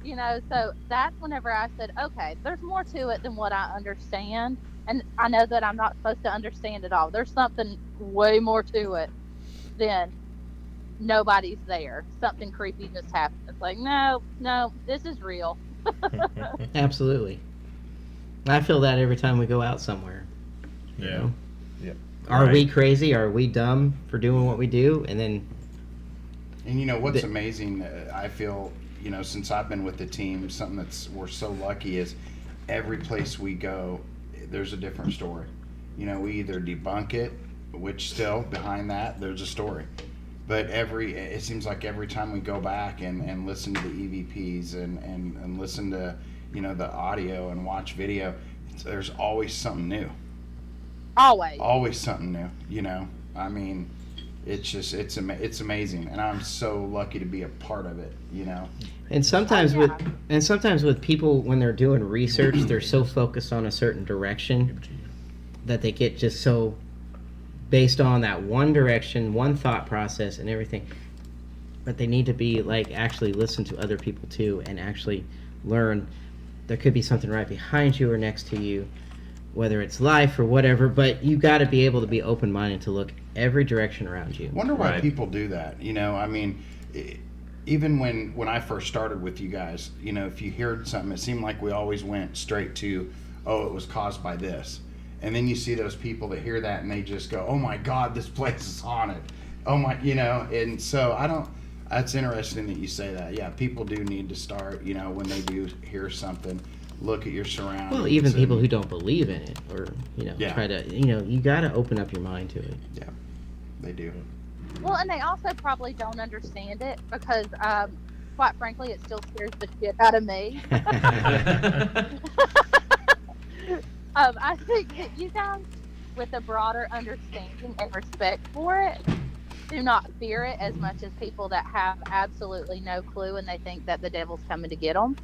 You know, so that's whenever I said, okay, there's more to it than what I understand. And I know that I'm not supposed to understand it all. There's something way more to it than nobody's there. Something creepy just happened. It's like, no, this is real. Absolutely. I feel that every time we go out somewhere. You Yeah. know? Yep. Are Right. we crazy? Are we dumb for doing what we do? And then And you know what's amazing, I feel, you know, since I've been with the team, something that's we're so lucky is every place we go, there's a different story. You know, we either debunk it, which still behind that there's a story. But it seems like every time we go back and listen to the EVPs and listen to, you know, the audio and watch video, there's always something new. Always something new, you know. I mean, it's just it's amazing, and I'm so lucky to be a part of it, you know. And sometimes Oh, yeah. sometimes with people when they're doing research, they're so focused on a certain direction that they get just so based on that one direction, one thought process and everything. But they need to be like actually listen to other people too and actually learn there could be something right behind you or next to you, whether it's life or whatever, but you got to be able to be open-minded to look every direction around you. Wonder why Right. people do that, you know. I mean, even when I first started with you guys, you know, if you heard something, it seemed like we always went straight to, oh, it was caused by this. And then you see those people that hear that and they just go, oh my God, this place is haunted. Oh my, you know, and so that's interesting that you say that. Yeah, people do need to start, you know, when they do hear something, look at your surroundings. Well, even and- people who don't believe in it or, you know, Yeah. try to, you know, you got to open up your mind to it. Yeah, they do. Well, and they also probably don't understand it because, quite frankly, it still scares the shit out of me. I think that you guys, with a broader understanding and respect for it, do not fear it as much as people that have absolutely no clue and they think that the devil's coming to get them.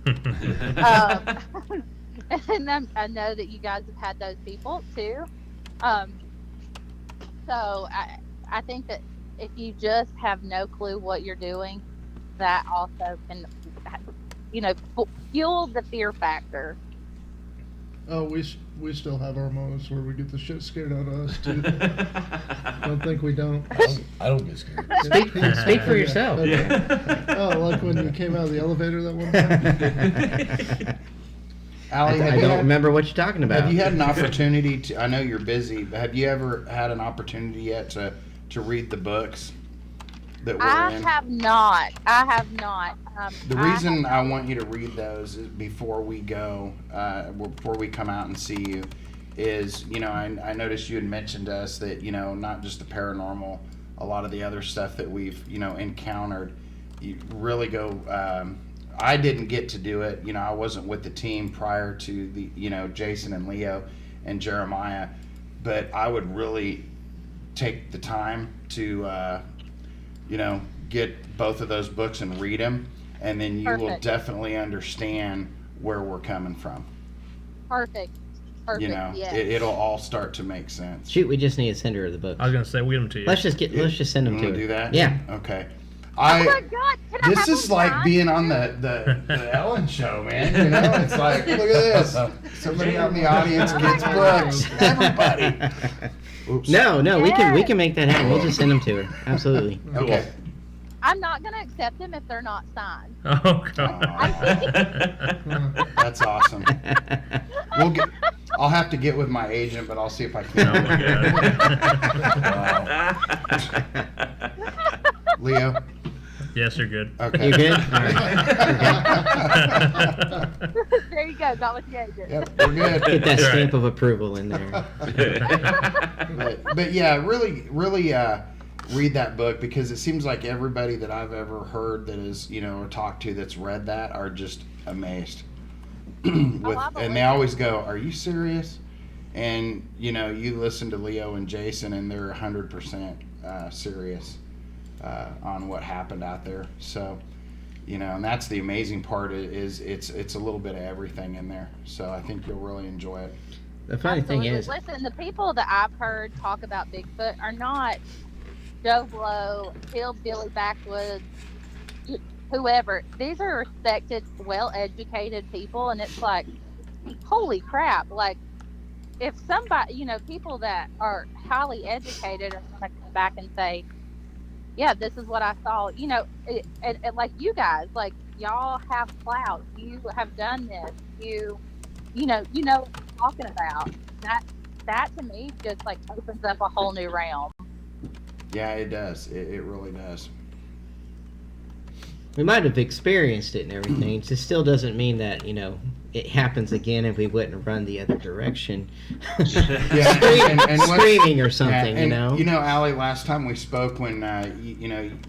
And I know that you guys have had those people too. So I think that if you just have no clue what you're doing, that also can, you know, fuel the fear factor. Oh, we still have our moments where we get the shit scared out of us too. Don't think we don't. I don't get scared. Speak for yourself. Oh, like when you came out of the elevator that one time. Allie, I don't remember what you're talking about. Have you had an opportunity to? I know you're busy, but have you ever had an opportunity yet to read the books that we're I in? have not. The reason I want you to read those is before we go, before we come out and see you, is, you know, I noticed you had mentioned to us that, you know, not just the paranormal, a lot of the other stuff that we've, you know, encountered, you really go. I didn't get to do it. You know, I wasn't with the team prior to the, you know, Jason and Leo and Jeremiah, but I would really take the time to, you know, get both of those books and read them, and then you will Perfect. definitely understand where we're coming from. Perfect. You know, Yes. it'll all start to make sense. Shoot, we just need to send her the book. I was gonna say, we'll get them to you. Let's just send them You to want her. to do that? Yeah. Okay. Oh my God! Can I This have is them like signed? being on the Ellen show, man. You know, it's like, look at this. Somebody out in the audience gets books. Everybody. Oops. No, we Yes. can make that happen. We'll just send them to her. Absolutely. Okay. I'm not gonna accept them if they're not signed. Oh God. That's awesome. I'll have to get with my agent, but I'll see if I Oh my can. God. Leo, Yes, you're good. Okay. You good? All right. There you go. Got what you needed. Yep, we're good. Get that Right. stamp of approval in there. But yeah, really read that book, because it seems like everybody that I've ever heard that is, or talked to that's read that are just amazed. And they always go, "Are you serious?" And you listen to Leo and Jason, and they're 100% serious on what happened out there. So, and that's the amazing part is it's a little bit of everything in there. So I think you'll really enjoy it. The funny thing Absolutely. is, Listen, the people that I've heard talk about Bigfoot are not Joe Blow, hillbilly backwoods, whoever. These are respected, well-educated people, and it's like, holy crap! Like, if somebody, people that are highly educated are going to come back and say, "Yeah, this is what I saw," it, like you guys, like y'all have clout. You have done this. You know what I'm talking about. That to me just like opens up a whole new realm. Yeah, it does. It really does. we might have experienced it and everything. It just still doesn't mean that, it happens again and we wouldn't run the other direction. Yeah, and Screaming or something, and, Allie, last time we spoke, when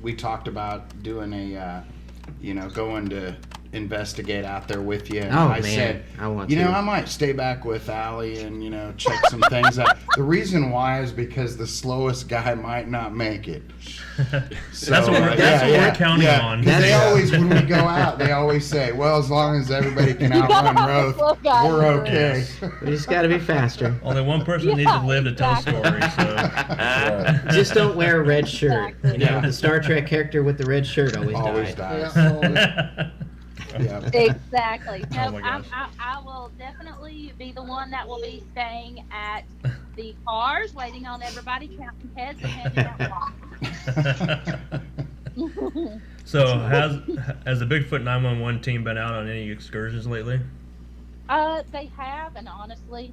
we talked about doing a going to investigate out there with you, and I said, I want to. I might stay back with Allie and check some things out. The reason why is because the slowest guy might not make it. So, That's what we're counting on. Because they always, when we go out, they always say, "Well, as long as everybody can outrun Roth, we're okay." We just got to be faster. Only one person needs to live to tell stories. So. Just don't wear a red shirt. Exactly. The Star Trek character with the red shirt always dies. Yeah. Exactly. No, Oh my gosh. I will definitely be the one that will be staying at the cars, waiting on everybody, counting heads and handing out walks. So has the Bigfoot 911 team been out on any excursions lately? They have, and honestly,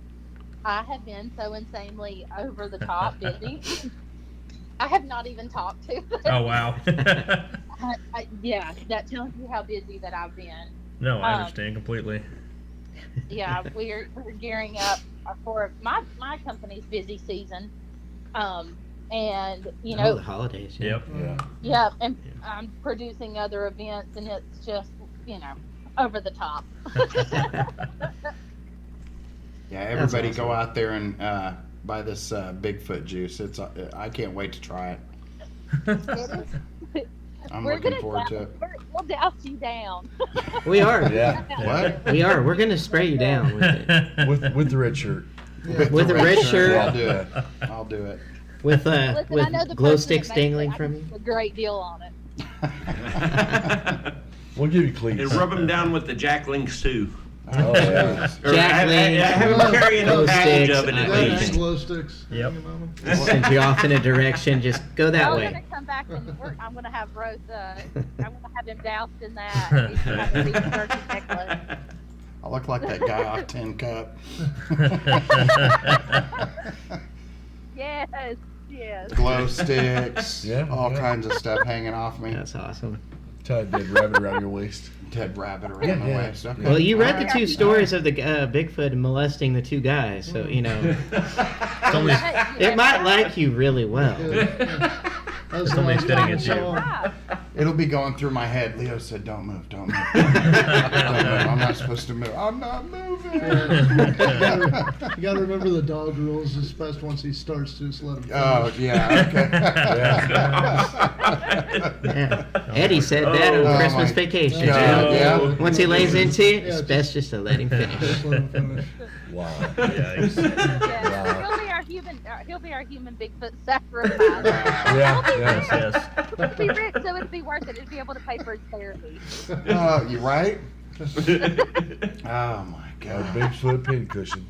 I have been so insanely over the top busy. I have not even talked to them. Oh wow. Yeah, that tells you how busy that I've been. No, I understand completely. Yeah, we're gearing up for my company's busy season, and the holidays. Yep. yeah, and I'm producing other events, and it's just over the top. Yeah, everybody awesome. go out there and buy this Bigfoot juice. I can't wait to try it. I'm looking forward to it. We'll douse you down. We are. Yeah. What? We are. We're going to spray you down with it. With the red shirt. With the red shirt. I'll do it. I'll do it. With Listen, I know the glow person sticks that makes dangling it, I from can you. do a great deal on it. We'll give you cleats. And rub them down with the Jack Links too. Oh, yeah. Or Jack have Link, them carrying glow a package sticks, of it at Red least. glow sticks. Yep. hanging on 'em. Send you off in a direction. Just go that I'm way. gonna come back and I'm gonna have Rose. I'm gonna have him doused in that. He's gonna have a big turkey necklace. I look like that guy off Tin Cup. Yes. Glow sticks, Yeah, all yeah. kinds of stuff hanging off me. That's awesome. Tie a dead rabbit around your waist. Dead rabbit around my Yeah. waist. Okay. Well, you read the All two right. stories of the Bigfoot molesting the two guys, so It's only, it might like you really well. That was It's the only last spitting time I at you. saw him. Right. It'll be going through my head. Leo said, "Don't move, don't move. Don't move. I'm not supposed to move. I'm not moving." You gotta remember the dog rules. It's best once he starts to just let him finish. Oh yeah. Okay. Yeah. Eddie said that on Oh, Christmas my vacation. God, yeah. Once he lays into it, Yeah, it's best just to let him finish. Just let him finish. Wow. yikes. Yeah. He'll be our human Bigfoot sacrifice. Yeah. Yes, yes. He'll be rich, so it'll be worth it. He'll be able to pay for his therapy. You right? Oh my A God. Bigfoot pincushion.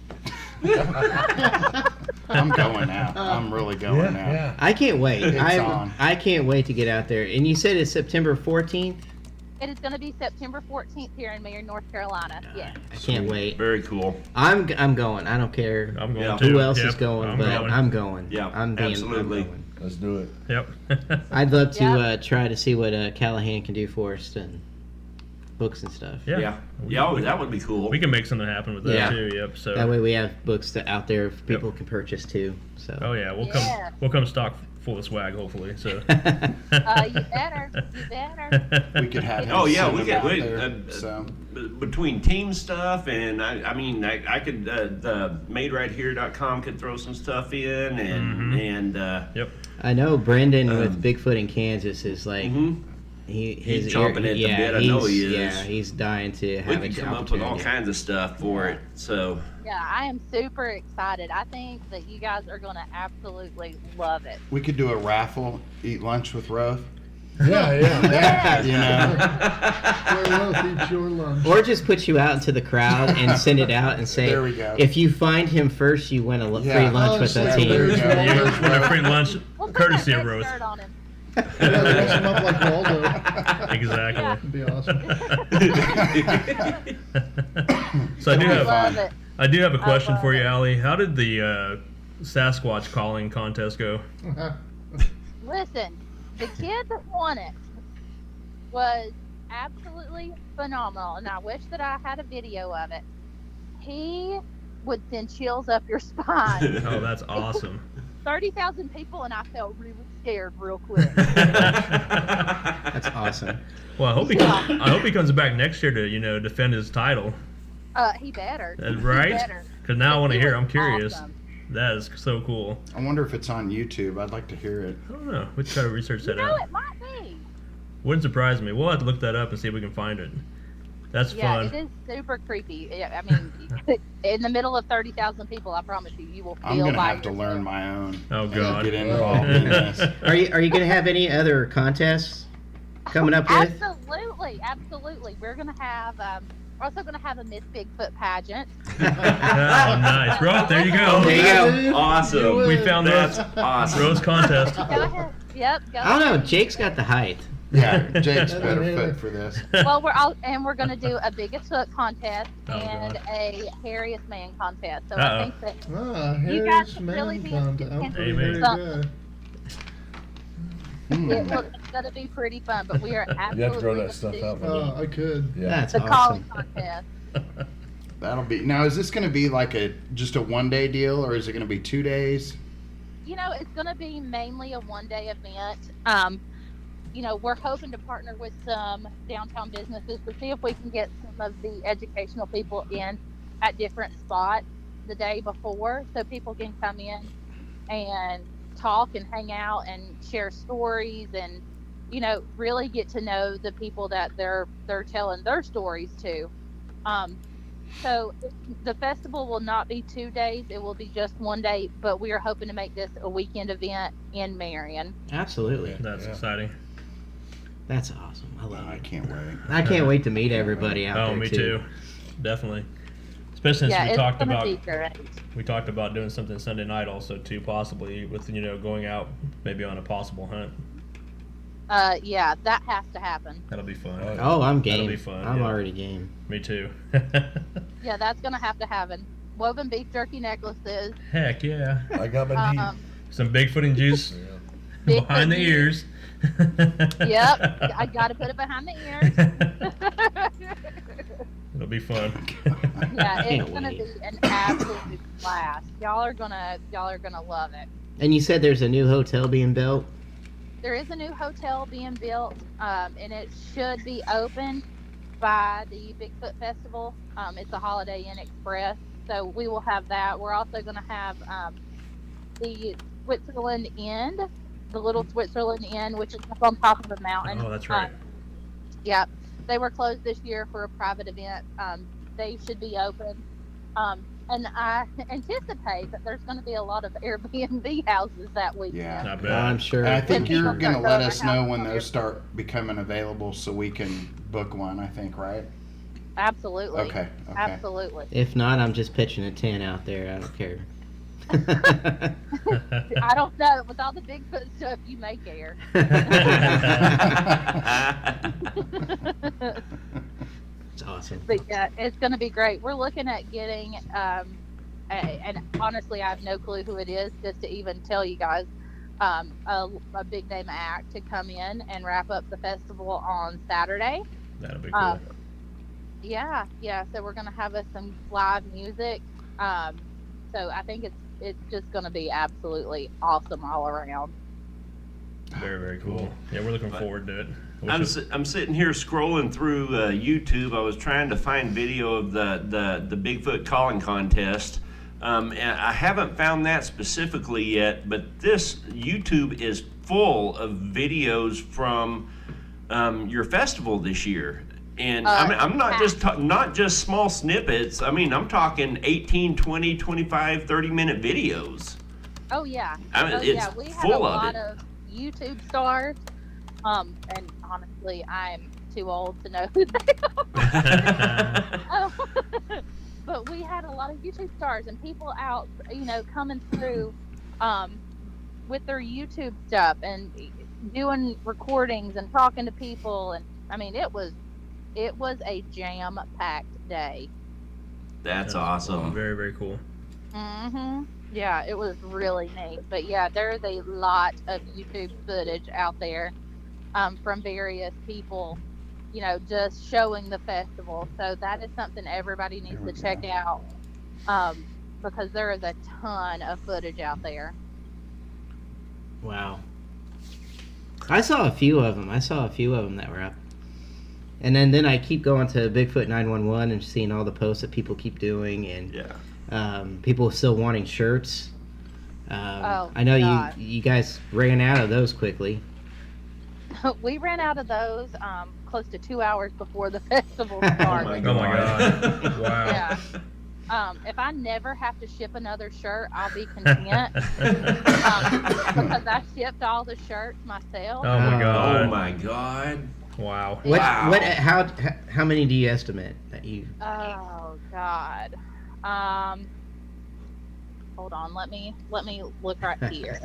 I'm going now. I'm really going now. Yeah. I can't wait. It's on. I can't wait to get out there. And you said it's September 14th? It is going to be September 14th here in Marion, North Carolina. Yes. I can't wait. Very cool. I'm going. I don't care I'm going Yeah. too. who else Yep, is going, I'm but going. I'm going. Yeah, I'm absolutely. I'm going. Let's do it. Yep. I'd love to Yeah. try to see what Callahan can do for us and books and stuff. Yeah. Yeah, that would be cool. We can make something happen with that Yeah. too. Yep. So. That way we have books that out there people can purchase too. So. Oh yeah, Yeah. we'll come stock full of swag hopefully. So. You better. You better. We could have him Oh yeah, send we them could. out there, so. Between team stuff and I mean I could the MadeRightHere.com could throw some stuff in and Yep. I know Brendan with Bigfoot in Kansas is like He's chomping at the bit. I know he is. Yeah, he's dying to we have could a come up with all opportunity. kinds of stuff for it. So Yeah, I am super excited. I think that you guys are going to absolutely love it. We could do a raffle, eat lunch with Roth. Yeah, yeah. That, you know. Where will eat your lunch? Or just put you out into the crowd and send it out and say, There we go. if you find him first, you win a free Yeah. lunch with the Oh, team. there we go. You win a free lunch, We'll put courtesy that of red Rose. shirt on him. Yeah, dress him up like Waldo. Exactly. That'd be awesome. So I Love it. do have a question love for you, it. Allie. How did the Sasquatch calling contest go? Listen, the kid that won it was absolutely phenomenal, and I wish that I had a video of it. He would send chills up your spine. Oh, that's awesome. 30,000 people, and I felt really scared real quick. That's awesome. Well, I hope he comes back next year to defend his title. He better. Right? He better. Because now I want to He hear. was I'm curious. awesome. That is so cool. I wonder if it's on YouTube. I'd like to hear it. I don't know. We try to research You that know, out. it might be. Wouldn't surprise me. We'll have to look that up and see if we can find it. That's Yeah, fun. it is super creepy. I mean, in the middle of 30,000 people, I promise you will feel I'm gonna by have to yourself. learn my own. Oh, and God. Get involved in this. Are you going to have any other contests coming up with? Absolutely. We're gonna have. We're also gonna have a Miss Bigfoot pageant. Oh, nice. Rose, there you go. There you go. awesome. We found That's Rose, awesome. Rose contest. Go ahead. Yep. Go I don't know. ahead. Jake's got the height. Yeah, Jake's better fit for this. Well, we're gonna do a biggest foot contest Oh, and God. a hairiest man contest. So Uh-oh. I think that Ah, You guys Harris should really Man be contest. I'm into pretty Amen. hairy guy. it's gonna be pretty fun. But we are You have to absolutely throw that gonna stuff do out. I could. Yeah. That's the awesome. calling contest. That'll be now. Is this going to be like just a 1-day deal, or is it going to be 2 days? You know, it's going to be mainly a one-day event. You know, we're hoping to partner with some downtown businesses to see if we can get some of the educational people in at different spots the day before, so people can come in and talk and hang out and share stories and, you know, really get to know the people that they're telling their stories to. So the festival will not be 2 days; it will be just 1 day. But we are hoping to make this a weekend event in Marion. Absolutely. That's exciting. That's awesome. I love I it. can't wait. I can't wait to meet everybody out Oh, there me too. too. Definitely. Especially Yeah, since it's we gonna be great. talked about doing something Sunday night also too, possibly with going out maybe on a possible hunt. Yeah, that has to happen. That'll be fun. Oh, Oh, I'm That'll game. be fun, I'm yeah. already game. Me too. Yeah, that's gonna have to happen. Woven beef jerky necklaces. Heck yeah. I got my deed. Um, Some Bigfooting juice Bigfoot behind the juice. ears. Yep, I gotta put it behind the ears. It'll be fun. Yeah, it's Can't gonna wait. be an absolute blast. Y'all are gonna love it. And you said there's a new hotel being built. There is a new hotel being built, and it should be open by the Bigfoot Festival. It's a Holiday Inn Express, so we will have that. We're also going to have the Switzerland Inn, the little Switzerland Inn, which is up on top of a mountain. Oh, that's right. Yeah, they were closed this year for a private event. They should be open. And I anticipate that there's going to be a lot of Airbnb houses that weekend. Yeah. Not bad. I'm sure. And I think And you're people going to start let going us to know house when on those Airbnb. start becoming available so we can book one, I think, right? Absolutely. Okay. Absolutely. If not, I'm just pitching a tent out there. I don't care. I don't know. With all the Bigfoot stuff, you may care. It's awesome. But yeah, it's going to be great. We're looking at getting, and honestly, I have no clue who it is, just to even tell you guys. a big name act to come in and wrap up the festival on Saturday. That'll be cool. Yeah. So we're gonna have some live music. So I think it's just gonna be absolutely awesome all around. Very, very cool. Yeah, we're looking forward to it. I'm sitting here scrolling through YouTube. I was trying to find video of the Bigfoot calling contest. And I haven't found that specifically yet, but this YouTube is full of videos from your festival this year. And I'm not not just small snippets. I mean, I'm talking 18, 20, 25, 30-minute videos. Oh yeah. It's we had full a of lot it. of YouTube stars. And honestly, I'm too old to know who they are. But we had a lot of YouTube stars and people out, coming through with their YouTube stuff and doing recordings and talking to people. And I mean, it was a jam-packed day. That's awesome. Very, very cool. Yeah, it was really neat. But yeah, there's a lot of YouTube footage out there from various people, just showing the festival. So that is something everybody needs to check out because there is a ton of footage out there. Wow. I saw a few of them that were up. And then I keep going to Bigfoot 911 and seeing all the posts that people keep doing and people still wanting shirts. I know God. you guys ran out of those quickly. We ran out of those close to 2 hours before the festival started. Oh my God. Wow. Yeah. If I never have to ship another shirt, I'll be content. Because I shipped all the shirts myself. Oh my God. Oh my God. Wow. How many do you estimate that you? Oh God. Hold on. Let me look right here.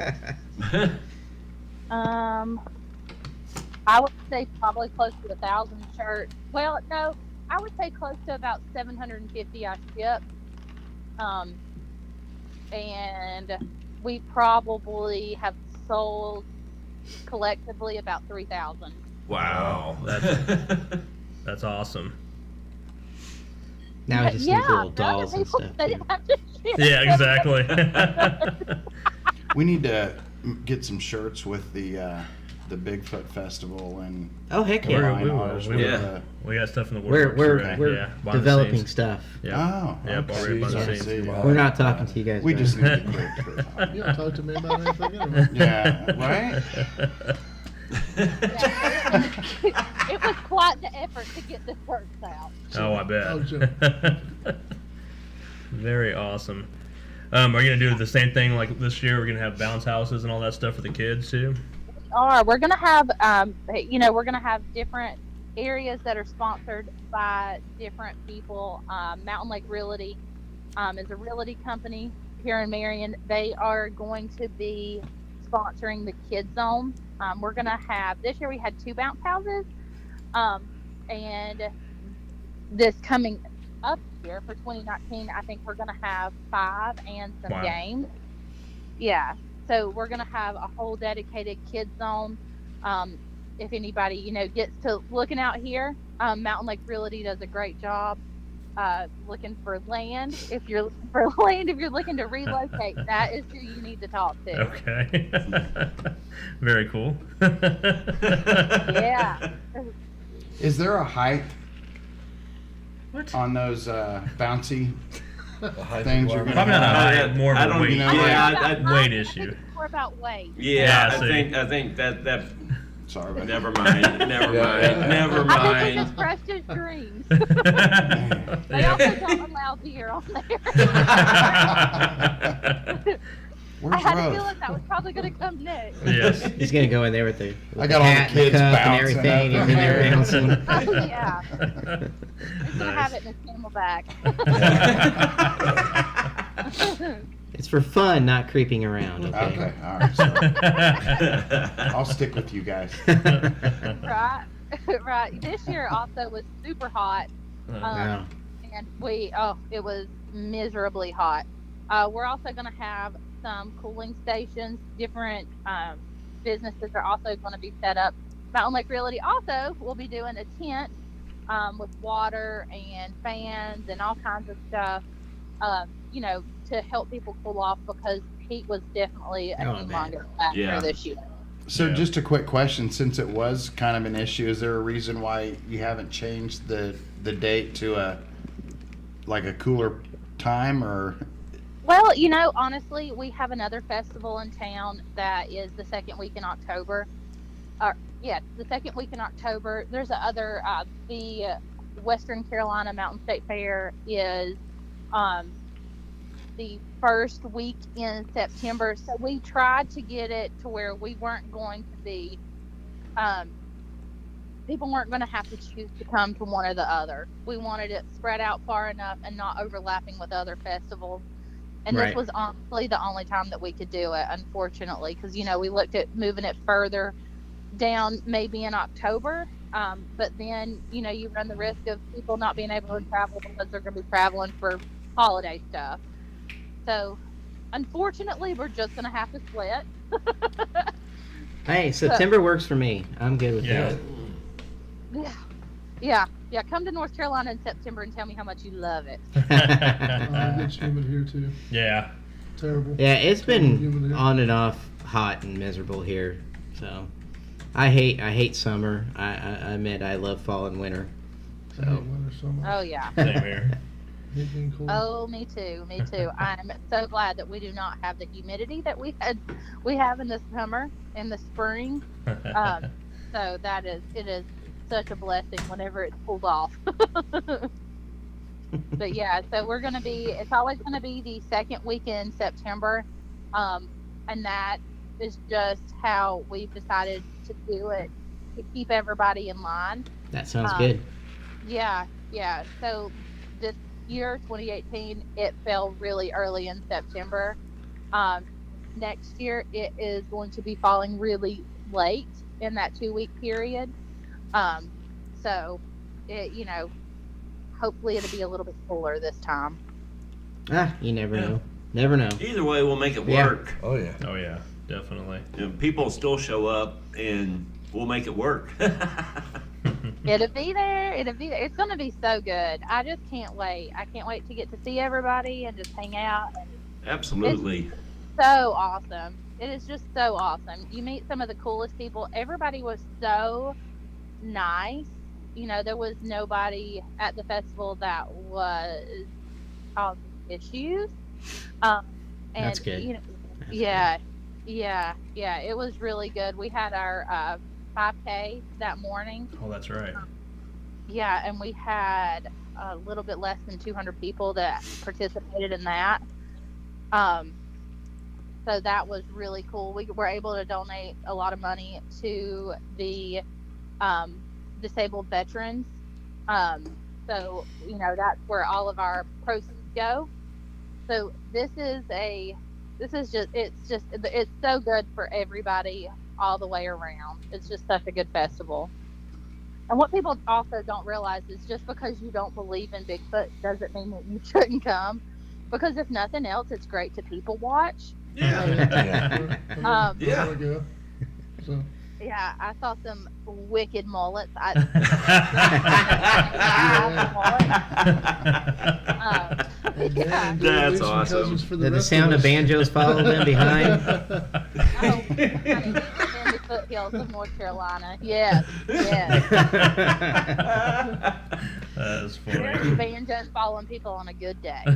I would say probably close to 1,000 shirts. Well, no, I would say close to about 750 I shipped. And we probably have sold collectively about 3,000. Wow. That's awesome. Now we just need little dolls and stuff. They didn't have to ship. Yeah, exactly. We need to get some shirts with the Bigfoot Festival and Oh heck yeah! line ours with We got stuff in the works. We're behind the developing scenes. stuff. Yeah. Oh, Yep, okay. already behind the See, scenes. well, We're not talking to you guys. We about just it. need to get quick. You don't talk to me about anything anyway. Yeah, right? It was quite the effort to get the shirts out. Oh, I bet. Oh, sure. Very awesome. Are you gonna do the same thing like this year? We're gonna have bounce houses and all that stuff for the kids too. We're gonna have we're gonna have different areas that are sponsored by different people. Mountain Lake Realty is a realty company here in Marion. They are going to be sponsoring the Kids Zone. We're gonna have this year we had 2 bounce houses, and this coming up year for 2019, I think we're gonna have 5 and some Wow. games. Yeah. So we're going to have a whole dedicated kids zone. If anybody, gets to looking out here, Mountain Lake Realty does a great job looking for land. If you're looking for land, if you're looking to relocate, that is who you need to talk to. Okay. Very cool. Yeah. Is there a height on those bouncy things you're Probably gonna not a have? height, more of I a don't- weight. you know, weight issue. More about weight. Yeah, Yeah, see. I think that Sorry about that. never mind. Never Yeah, mind. yeah. Never I think mind. he just crushed his dreams. They also don't allow beer on there. I Where's had a Rose? feeling that was probably going to come next. Yes. He's gonna go in there with the. I got all the hat and kids cup and bouncing everything. up He's in there there. bouncing. Oh, yeah. He's going to have it in his camelback. It's for fun, not creeping around. Okay. Okay, all right. Sorry. I'll stick with you guys. Right. Right. This year also was super hot. Wow. And it was miserably hot. We're also going to have some cooling stations. Different businesses are also going to be set up. Mountain Lake Realty also will be doing a tent with water and fans and all kinds of stuff, to help people cool off, because heat was definitely a humongous factor this year. So Yeah. just a quick question, since it was kind of an issue, is there a reason why you haven't changed the date to a cooler time, or? Well, honestly, we have another festival in town that is the second week in October. The second week in October. There's the Western Carolina Mountain State Fair is the first week in September. So we tried to get it to where we weren't going to be, people weren't going to have to choose to come to one or the other. We wanted it spread out far enough and not overlapping with other festivals. And Right. this was honestly the only time that we could do it, unfortunately, because, we looked at moving it further down maybe in October. But then, you run the risk of people not being able to travel because they're going to be traveling for holiday stuff. So, unfortunately, we're just going to have to split. Hey, September works for me. I'm good with Yeah. that. Yeah. Come to North Carolina in September and tell me how much you love it. It gets humid here too. Yeah. Terrible. Yeah, it's Humid been here. on and off, hot and miserable here. So, I hate summer. I admit I love fall and winter. I hate So, winter so much. Oh, yeah. Same here. Hate being cold. Oh, me too. I'm so glad that we do not have the humidity that we have in the summer, in the spring. So it is such a blessing whenever it's pulled off. But yeah, so it's always going to be the second week in September. And that is just how we've decided to do it, to keep everybody in line. that sounds good. Yeah. So this year, 2018, it fell really early in September. Next year, it is going to be falling really late in that 2-week period. So it, hopefully it'll be a little bit cooler this time. You never know. Never know. Either way, we'll make it Yeah. work. Oh yeah. Oh yeah, definitely. People still show up, and we'll make it work. It'll be there. It's going to be so good. I just can't wait. I can't wait to get to see everybody and just hang out. And Absolutely. so awesome. It is just so awesome. You meet some of the coolest people. Everybody was so nice. There was nobody at the festival that was causing issues. And, That's good. Yeah. It was really good. We had our 5K that morning. Oh, that's right. Yeah, and we had a little bit less than 200 people that participated in that. So that was really cool. We were able to donate a lot of money to the disabled veterans. So, that's where all of our proceeds go. So it's so good for everybody all the way around. It's just such a good festival. And what people also don't realize is just because you don't believe in Bigfoot doesn't mean that you shouldn't come. Because if nothing else, it's great to people watch. Yeah. There we go. So, Yeah, I saw some wicked mullets. and Dan, do That's leave some awesome. cousins for the Did the rest sound of us? banjos follow them behind? In the foothills of North Carolina. Yes. That is There's funny. banjos following people on a good day. Leo,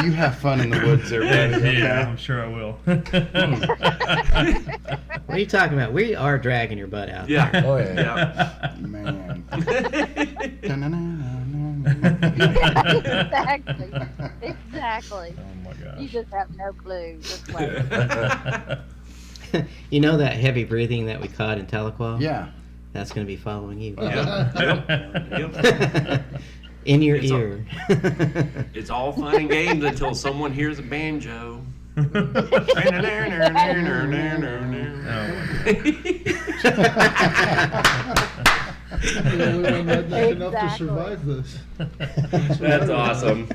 you have fun in the woods there, buddy. Yeah, Okay? I'm sure I will. What are you talking about? We are dragging your butt out. Yeah. Oh yeah. Man. Exactly. Oh my You gosh. just have no clue. Just wait. You know that heavy breathing that we caught in Tahlequah? Yeah. That's going to be following you. Yep. In your It's all- ear. It's all fun and games until someone hears a banjo. Oh my I'm not enough to Exactly. survive this. That's awesome.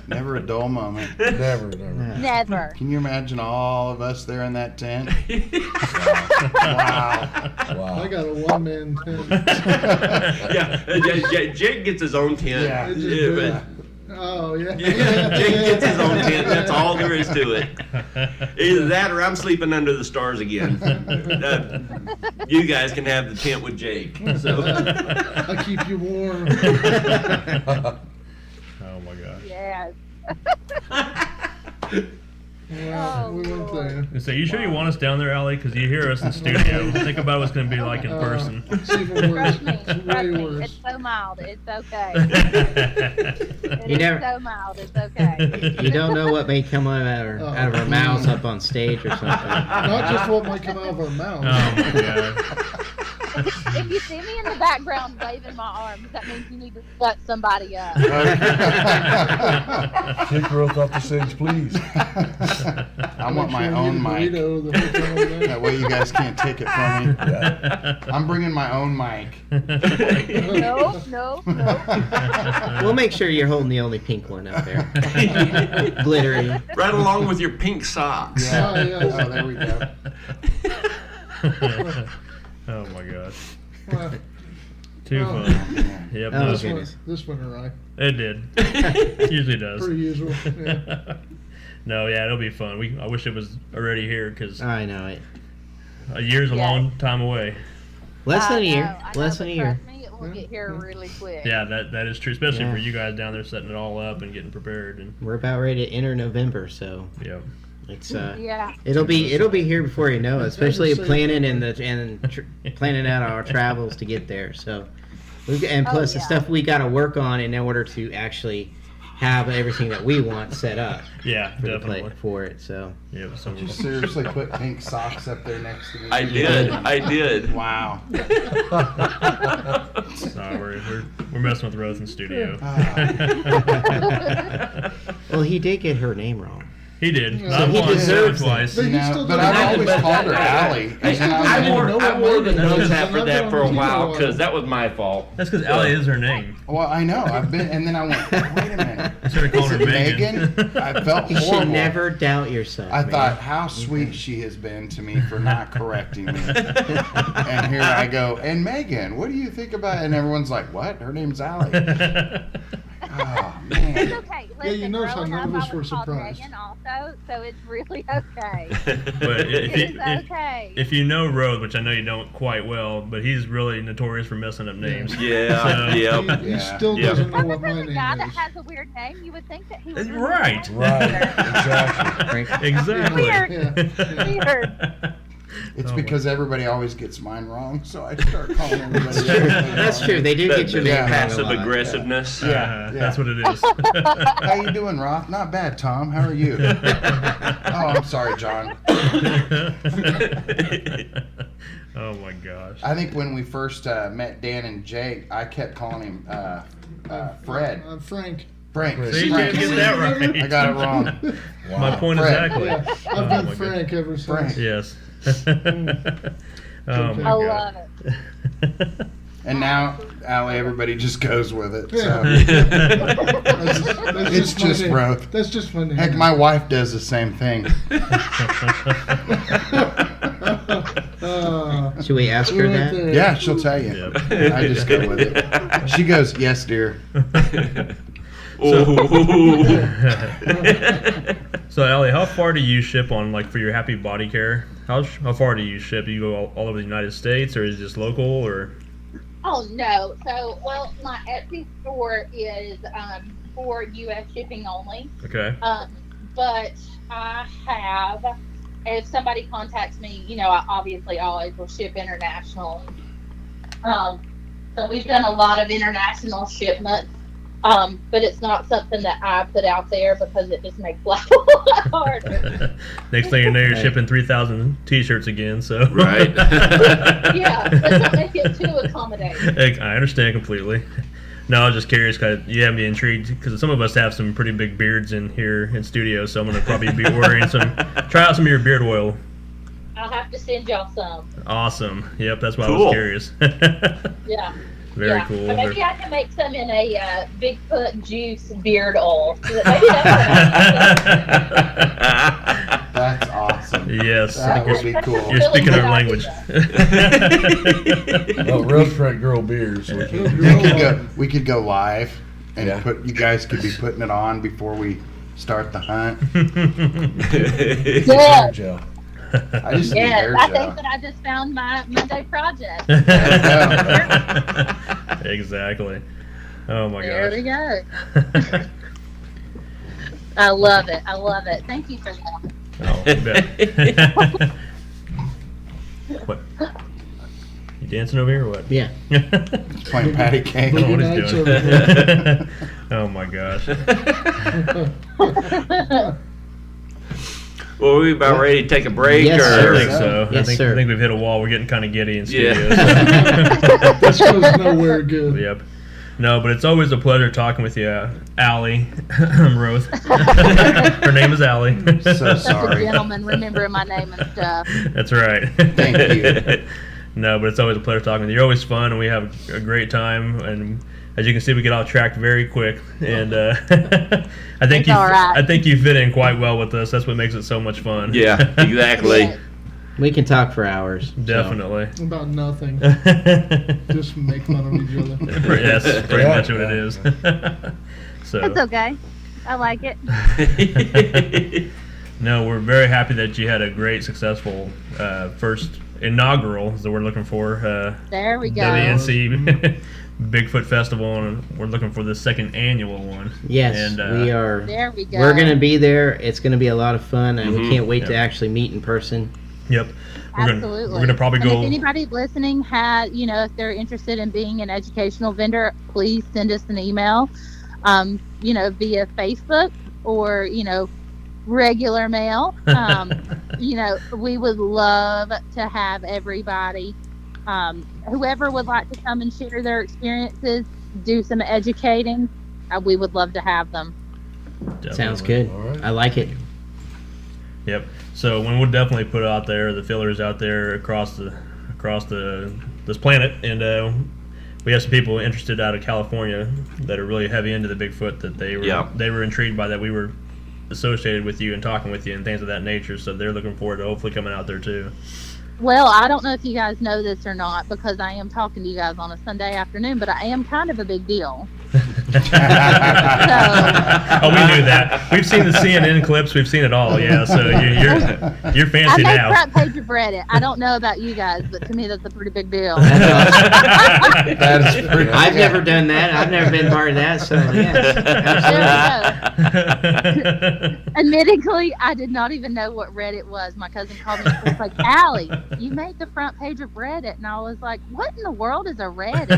Never a dull moment. Never. Never. Can you imagine all of us there in that tent? I got a one-man tent. Jake gets his own tent. Yeah. It's just Yeah, big. but- Oh, yeah. Jake gets his own tent. That's all there is to it. Either that or I'm sleeping under the stars again. You guys can have the tent with Jake. So. I keep you warm. Oh my gosh. Yes. Yeah, Oh, we went Lord. there. So you sure you want us down there, Allie? Because you hear us in studio. Think about what it's going to be like in person. It's even worse. Trust me. It's Trust way me. worse. It's so mild. It's okay. You It's never- so mild. It's okay. You don't know what may come out of our mouths up on stage or something. Not just what might come out of our mouths. Oh my god. If you see me in the background waving my arms, that means you need to shut somebody up. Get growth off the stage, please. I want my Make sure you own get a mic. burrito the whole time there. That way you guys can't take it from me. I'm bringing my own mic. No. We'll make sure you're holding the only pink one up there. Glittery. Right along with your pink socks. Yeah. Oh, yeah. Oh, there we go. Oh my gosh. Well, Too Oh. fun. Yep. Oh, no, this, goodness. this one arrived. it did. Usually does. Per usual. Yeah. No, yeah, it'll be fun. I wish it was already here because I know it. a year's a Yeah. long time away. Less than a I year. know, Less but than a year. Trust me, it will get here really quick. Yeah, that is true, especially Yeah. for you guys down there setting it all up and getting prepared. And We're about ready to enter November, so yeah, it's Yeah. it'll be here before you know it. Especially Never say planning never. planning out our travels to get there. So, and Oh, plus the yeah. stuff we got to work on in order to actually have everything that we want set up yeah, for the definitely. play for it. So. Yep. So Did you seriously put pink socks up there next to me? I did. Wow. no, we're messing with Rose in studio. Well, he did get her name wrong. He did. So Not he once, deserves but it. twice. But You he know, still but doesn't I've know always that- called her Allie. I I wore know what the Megan nose is, hat and for I've that been for a on while TV because that was my fault. That's because Allie is her name. Well, I know. I've been, and then I went, wait a minute. I started calling her Is it Megan. Megan? I felt You should horrible. never doubt yourself. I man. thought how sweet she has been to me for not correcting me. And here I go, and Megan, what do you think about it? And everyone's like, what? Her name's Allie. Oh, It's man. okay. Listen, Yeah, you notice how growing none of up, us I were was called surprised. Megan also, so it's really okay. But It's okay. if you know Rose, which I know you don't quite well, but he's really notorious for messing up names. Yeah, So- yep. He Yeah. still Yeah. doesn't know Coming what my from a guy name that is. has a weird name, you would think that he would remember Right. that. Right. Exactly. Exactly. Weird. Yeah. Weird. It's Oh, because everybody always gets mine wrong, so I start calling everybody else. That's true. They do get your name wrong a Passive lot. aggressiveness. Yeah. That's what it is. How you doing, Roth? Not bad, Tom. How are you? Oh, I'm sorry, John. Oh my gosh. I think when we first met Dan and Jake, I kept calling him Fred. I'm Frank. Frank. See, you Frank. can't get that right. I got it wrong. My point Fred. exactly. Yeah, Oh, I've my been Frank ever since. Frank. Yes. Oh my I god. love it. And now, Allie, everybody just goes with it. So. That's It's my just name. growth. That's just my name. Heck, my wife does the same thing. Should we ask her we went that? there. Yeah, she'll tell you. Yep. I just go with it. She goes, yes, dear. So, Allie, how far do you ship on, like, for your Happy Body Care? How far do you ship? Do you go all over the United States, or is it just local, or? Oh no! So, well, my Etsy store is for U.S. shipping only. Okay. But I have, if somebody contacts me, you know, I obviously always will ship international. So we've done a lot of international shipments, but it's not something that I put out there because it just makes life a lot harder. Next thing you know, you're shipping 3,000 T-shirts again. So. Right. Yeah, let's not make it too accommodating. I understand completely. No, I was just curious because you have me intrigued because some of us have some pretty big beards in here in studio, so I'm gonna probably be ordering try out some of your beard oil. I'll have to send y'all some. Awesome. Yep, that's why I Cool. was curious. Yeah. Very cool. But maybe I can make some in a Bigfoot juice beard oil. So that maybe that's That's awesome. Yes. That would be cool. You're speaking our language. Well, Rosebud Girl beers. We could go live, and Yeah. you guys could be putting it on before we start the hunt. Yeah. Joe. I just need Yes, air I gel. think that I just found my Monday project. Exactly. Oh my There gosh. we go. I love it. I love it. Thank you for that. Oh, you bet. What? You dancing over here or what? Yeah. Playing patty cake. I don't know what Boogie he's nights doing. over there. Oh my gosh. Well, we about ready to take a break, Yes, I sir. think so. Yes, I sir. think we've hit a wall. We're getting kind of giddy in Yeah. studio. This goes nowhere good. Yep. No, but it's always a pleasure talking with you, Allie Roth. Her name is Allie. So Such a sorry. gentleman remembering my name and stuff. That's right. Thank you. No, but it's always a pleasure talking with you. You're always fun, and we have a great time. And as you can see, we get off track very quick. And I think It's all right. I think you fit in quite well with us. That's what makes it so much fun. Yeah, exactly. Yeah. We can talk for hours. so. Definitely. About nothing. Yes, Just make fun of each other. pretty Yeah. much what it is. So. It's okay. I like it. No, we're very happy that you had a great, successful first inaugural, is the word looking for, There we go. WNC Bigfoot Festival, and we're looking for the second annual one. Yes, And, we are. There we go. We're gonna be there. It's gonna be a lot of fun, and we Mhm. can't wait to Yeah. actually meet in person. Yep. Absolutely. We're gonna probably And go. if anybody listening had, if they're interested in being an educational vendor, please send us an email, via Facebook or, regular mail. We would love to have everybody, whoever would like to come and share their experiences, do some educating. We would love to have them. Sounds Definitely. good. All right. I like it. Yep. So we'll definitely put out there the fillers out there across this planet, and we have some people interested out of California that are really heavy into the Bigfoot, that they were intrigued by that we were associated with you and talking with you and things of that nature. So they're looking forward to hopefully coming out there too. Well, I don't know if you guys know this or not, because I am talking to you guys on a Sunday afternoon, but I am kind of a big deal. Oh, we knew that. We've seen the CNN clips. We've seen it all. Yeah. So you're I fancy made now. front page of Reddit. I don't know about you guys, but to me that's a pretty big deal. That is pretty. I've never done that. I've never been part of that. So yes, absolutely. Admittedly, I did not even know what Reddit was. My cousin called me and was like, Allie, you made the front page of Reddit. And I was like, what in the world is a Reddit?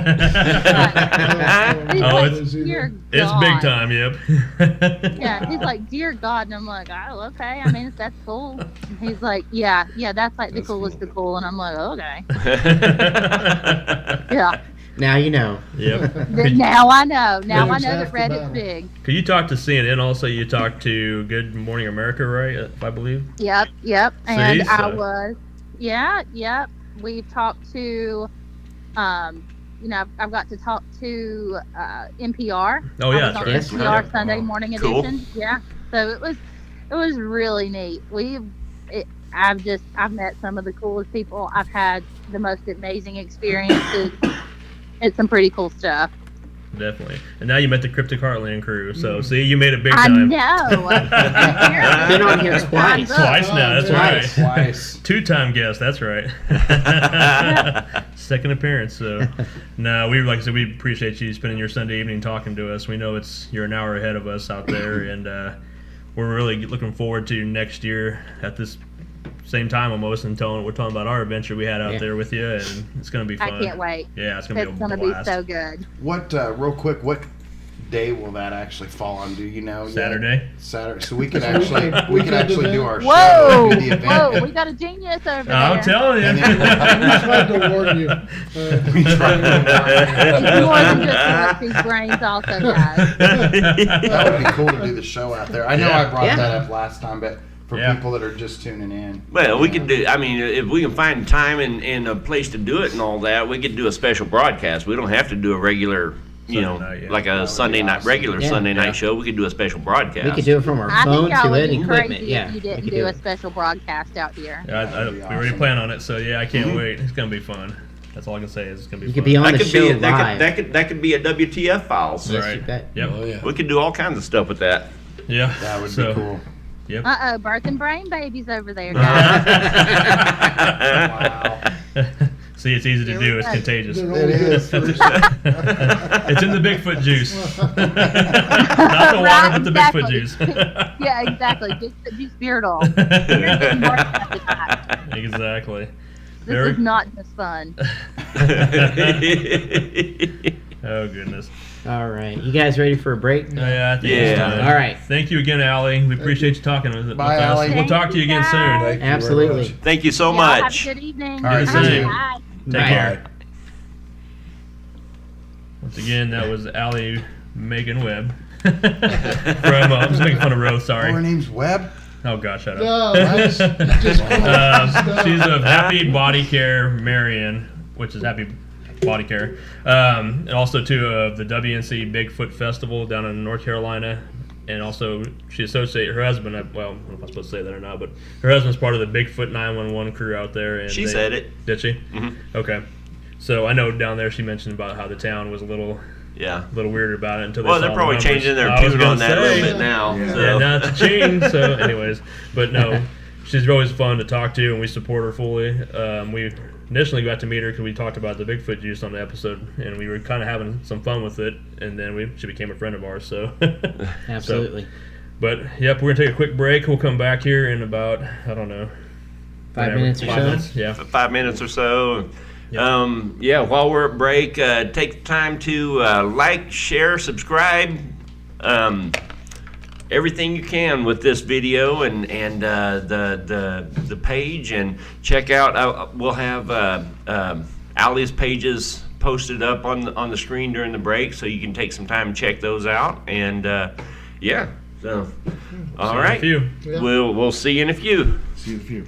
He's Oh, like, it's- dear It's God. big time. Yep. Yeah, he's like, dear God. And I'm like, oh, okay. I mean, that's cool. And he's like, yeah, that's like the coolest of cool. And I'm like, okay. Yeah. now you know. Yep. Then now I know. Now I There's know that half the Reddit's battle. big. Could you talk to CNN? Also, you talked to Good Morning America, right? If I believe. Yep. And I so- was, yep. We've talked to, I've got to talk to NPR. Oh, yeah, I was that's on right. Yes. NPR Yeah. Sunday morning Cool. edition. Yeah. So it was really neat. I've met some of the coolest people. I've had the most amazing experiences. It's some pretty cool stuff. Definitely. And now you met the Cryptic Heartland crew. So see, you made it big I time. know. Been on here twice. Twice now. That's Twice. right. Twice. Two-time guest. That's right. Second appearance. So, no, like I said, we appreciate you spending your Sunday evening talking to us. We know you're an hour ahead of us out there, and we're really looking forward to next year at this same time almost, and we're talking about our adventure we had out Yeah. there with you, and it's going to be I fun. can't wait. Yeah, it's going to It's be a going to be blast. so good. What, real quick, what day will that actually fall on? Do you know? yet? Saturday. Saturday. So we could So we actually could- we we could could actually do do that. our show. Whoa! Do the event. Whoa! We got a genius over there. I'm telling you. And then- We tried to warn you. We tried It's more than to just Alexis brains, also, guys. That would be cool to do the show out there. I know Yeah. I brought Yeah. that up last time, but for Yeah. people that are just tuning in. Well, we could do, I mean, if we can find time and a place to do it and all that, we could do a special broadcast. We don't have to do a regular, you know, Sunday night, yeah. like That a would Sunday be night, awesome. regular Yeah. Sunday Yeah. night show. We could do a special broadcast. We could do it from our I phone think y'all to would it be and equipment. crazy Yeah, if you we didn't could do a it. special broadcast out here. Yeah, That'd be we already awesome. plan on it, so yeah, I can't wait. It's gonna be fun. That's all I can say is it's gonna be You fun. could be on That the could show be, live. that could be a WTF files. Yes, Right. you bet. Yep. Oh yeah. We could do all kinds of stuff with that. Yeah. That would So, be cool. Yep. Uh-oh, birth and brain babies over there, guys. Wow. See, it's easy to Here do. we It's go. contagious. They're It only good is. for- It's in the Bigfoot juice. Not the water, Right, but the exactly. Bigfoot juice. Yeah, exactly. Bigfoot juice beard oil. You're getting more after that. Exactly. This Very- is not just fun. Oh goodness. All right, you guys ready for a break? Yeah, I think it's Yeah. time. All right. Thank you again, Allie. We appreciate you talking with Bye, us. Allie. We'll talk to you again Thank soon. you, guys. Thank you very Absolutely. much. Thank you so Y'all much. Have a good evening. All right, see you. Bye. Take Bye. care. Once again, that was Allie Megan Webb. From, I'm just making fun of Rose, Oh, her sorry. name's Webb? Oh gosh, shut up. No, that's just She's of Happy Body Care Marion, which is Happy Body Care, and also too of the WNC Bigfoot Festival down in North Carolina, and also she associated her husband. Well, I don't know if I'm supposed to say that or not, but her husband's part of the Bigfoot 911 crew out there. And She said it. Did she? Mhm. Okay. So I know down there she mentioned about how the town was a little Yeah. weird about it until they Well, saw they're the probably numbers. changing their I was tune on gonna that a say, little bit now. Yeah. So. yeah, now it's a change. So, anyways, but no, she's always fun to talk to, and we support her fully. We initially got to meet her because we talked about the Bigfoot juice on the episode, and we were kind of having some fun with it. And then she became a friend of ours. So, Absolutely. but yep, we're gonna take a quick break. We'll come back here in about 5 minutes or 5 so. minutes. Yeah. 5 minutes or so. Yeah. Yeah, while we're at break, take the time to like, share, subscribe, everything you can with this video and the page, and check out. We'll have Allie's pages posted up on the screen during the break, so you can take some time and check those out. And yeah, so all right, See you in a few. Yeah. we'll see you in a few. See you in a few.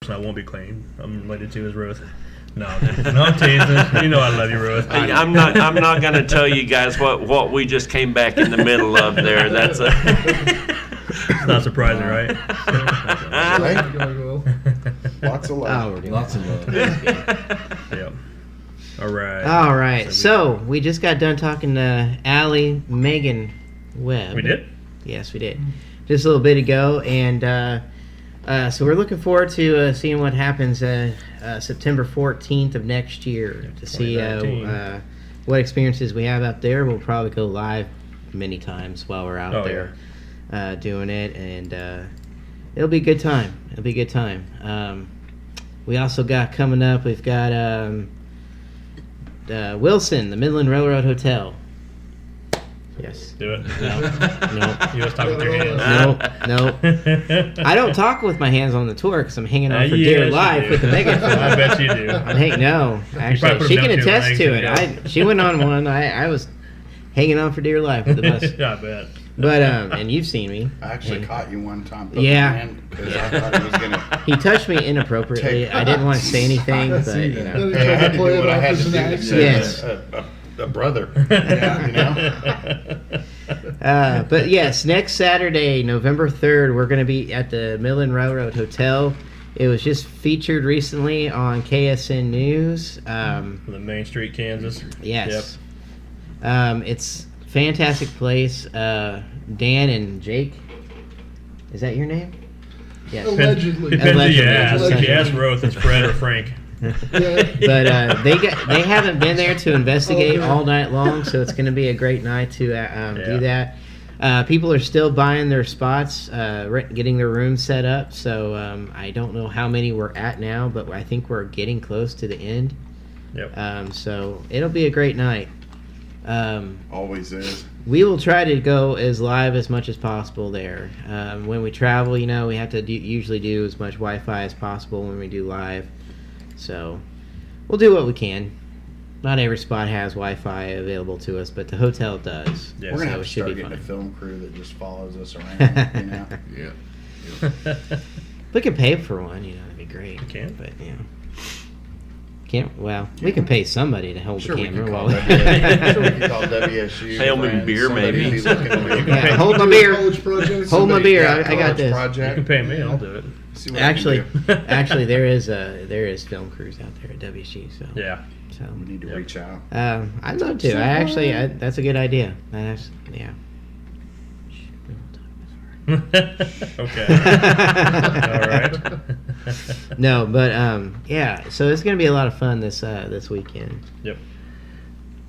so I won't be claimed. I'm related to is Ruth. No, I'm teasing. You know I love you, Ruth. Hey, I'm not going to tell you guys what we just came back in the middle of there. That's a It's not surprising, right? Lots of Oh, love. we're doing Lots that. of love. Yep. All right. All right, so we just got done talking to Allie Megan Webb. We did? Yes, we did. Just a little bit ago, and so we're looking forward to seeing what happens September 14th of next year to see 2019. what experiences we have out there. We'll probably go live many times while we're out Oh, there doing it, and it'll be a good time. It'll be a good time. We also got coming up, we've got Wilson, the Midland Railroad Hotel. Yes. Do it. No. You was talking with your hands. No. I don't talk with my hands on the tour because I'm hanging on for Yes, dear you life do. with the megaphone. I bet you do. No, probably actually, put she them can down to attest your to it. legs She went on one. I was hanging on for dear life with the bus. Yeah, I bet. But and you've seen me. I actually And caught you one time. Yeah. Because I thought he was gonna. He touched me inappropriately. I didn't want to say anything, but you know. Hey, I had to do what I had to do to Yes. say a brother. Yeah, you know. But yes, next Saturday, November 3rd, we're going to be at the Midland Railroad Hotel. It was just featured recently on KSN News. From the Main Street, Kansas. Yes. It's a fantastic place. Dan and Jake. Is that your name? Yes. Allegedly. Depends who you Allegedly. ask. If you Allegedly. ask Ruth, it's Fred or Frank. Yeah. But they haven't been there to investigate all night long, so it's going to be a great night to do that. People are still buying their spots, getting their rooms set up. So I don't know how many we're at now, but I think we're getting close to the end. Yep. So it'll be a great night. Always is. We will try to go as live as much as possible there. When we travel, you know, we have to usually do as much Wi-Fi as possible when we do live. So we'll do what we can. Not every spot has Wi-Fi available to us, but the hotel does. Yeah, We're gonna so have it to should start be getting a fun. film crew that just follows us around. You know. Yeah. If we could pay for one, you know, that'd be great. We can. But you know, can't. Well, we can pay somebody to hold Sure, the we camera can while call sure we can call WSU. Pay 'em in friends, beer, somebody maybe. be looking to- Yeah, hold my beer. College project. Hold my somebody- beer. yeah, I got college this. You Project. can pay me, I'll do it. See what I can Actually, do. actually, there is film crews out there at WSU. So Yeah. We So need to Yep. reach out. I'd love to. That's a good idea. Yeah. Okay. All right. No, but yeah. So it's gonna be a lot of fun this weekend. Yep.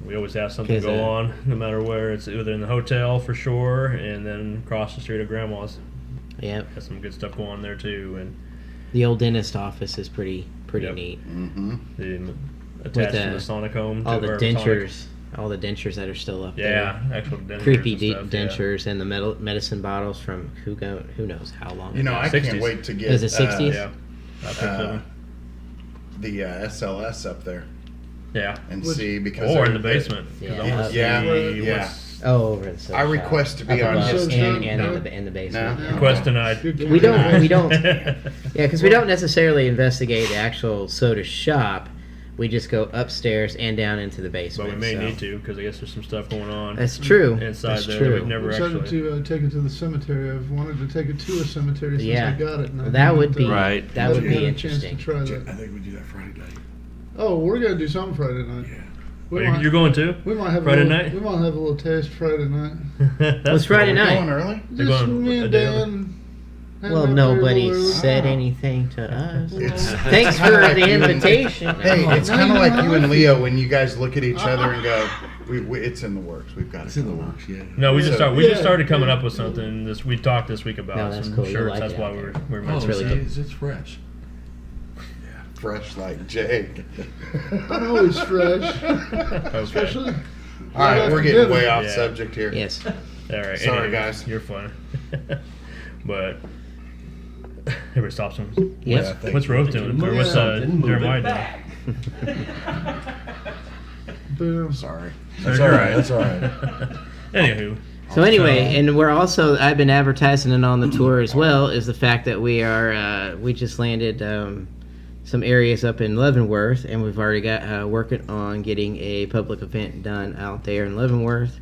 We always have something 'Cause, go on, no matter where. It's either in the hotel for sure, and then across the street at Grandma's. Yep. Got some good stuff going on there too, and The old dentist office is pretty Yep. neat. Mm-hmm. the attached to the Sonicome. All to the our Sonic. dentures, all the dentures that are still up there. Yeah, actual dentures. Creepy and stuff, yeah. dentures and the medicine bottles from who knows how long You know, ago. I 60s. can't wait to get Is it 60s? Yeah. I think so. the SLS up there Yeah. and Which- see because Or in the they're- basement. 'cause I wanna Yeah, see yeah. what's- Oh, over the I request to be Up on above his So and, team. and No. in the basement. No. Yeah. Request denied. Good We don't. guy. We don't. Yeah, because we don't necessarily investigate the actual soda shop. We just go upstairs and down into the But basement. we may so. need to because I guess there's some stuff going on That's true. inside That's there true. that we've never I'm excited actually. to take it to the cemetery. I've wanted to take it to a cemetery since Yeah. I got it. And I That haven't, would be Right. That would haven't be had a chance to interesting. try I that. think we do that Friday night. Oh, we're gonna do something Friday night. Yeah. We Oh, might- you're going too? We might have Friday a little, night? We might have a little taste Friday night. That's Friday cool. night? Going early? They're Just going me a and day Dan. had Well, that nobody very said Wow. anything to us. It's Thanks kinda for like the you and- invitation. Hey, it's No, kind of you like don't you have and to. Leo when you guys look at each other and go, "It's in the works. We've got It's to in the come on." works, yeah. No, we just So- we just Yeah. started coming up with something. We talked this week about No, that's some cool. You'll shirts. like That's it why out we there. were Oh, mentioning really stuff. good. it's fresh. Fresh like Jake. I'm always fresh. Okay. Especially. All right, we're getting way off Yeah. subject here. Yes. All right. Sorry, anyway, guys. You're fun. But everybody stops him. Yes. What's Rose doing? Or what's Something, move Jeremiah it doing? Boom. Sorry. That's all right. That's all right. Anywho, So anyway, and we're also, I've been advertising it on the tour as well, is the fact that we just landed some areas up in Leavenworth, and we've already got working on getting a public event done out there in Leavenworth.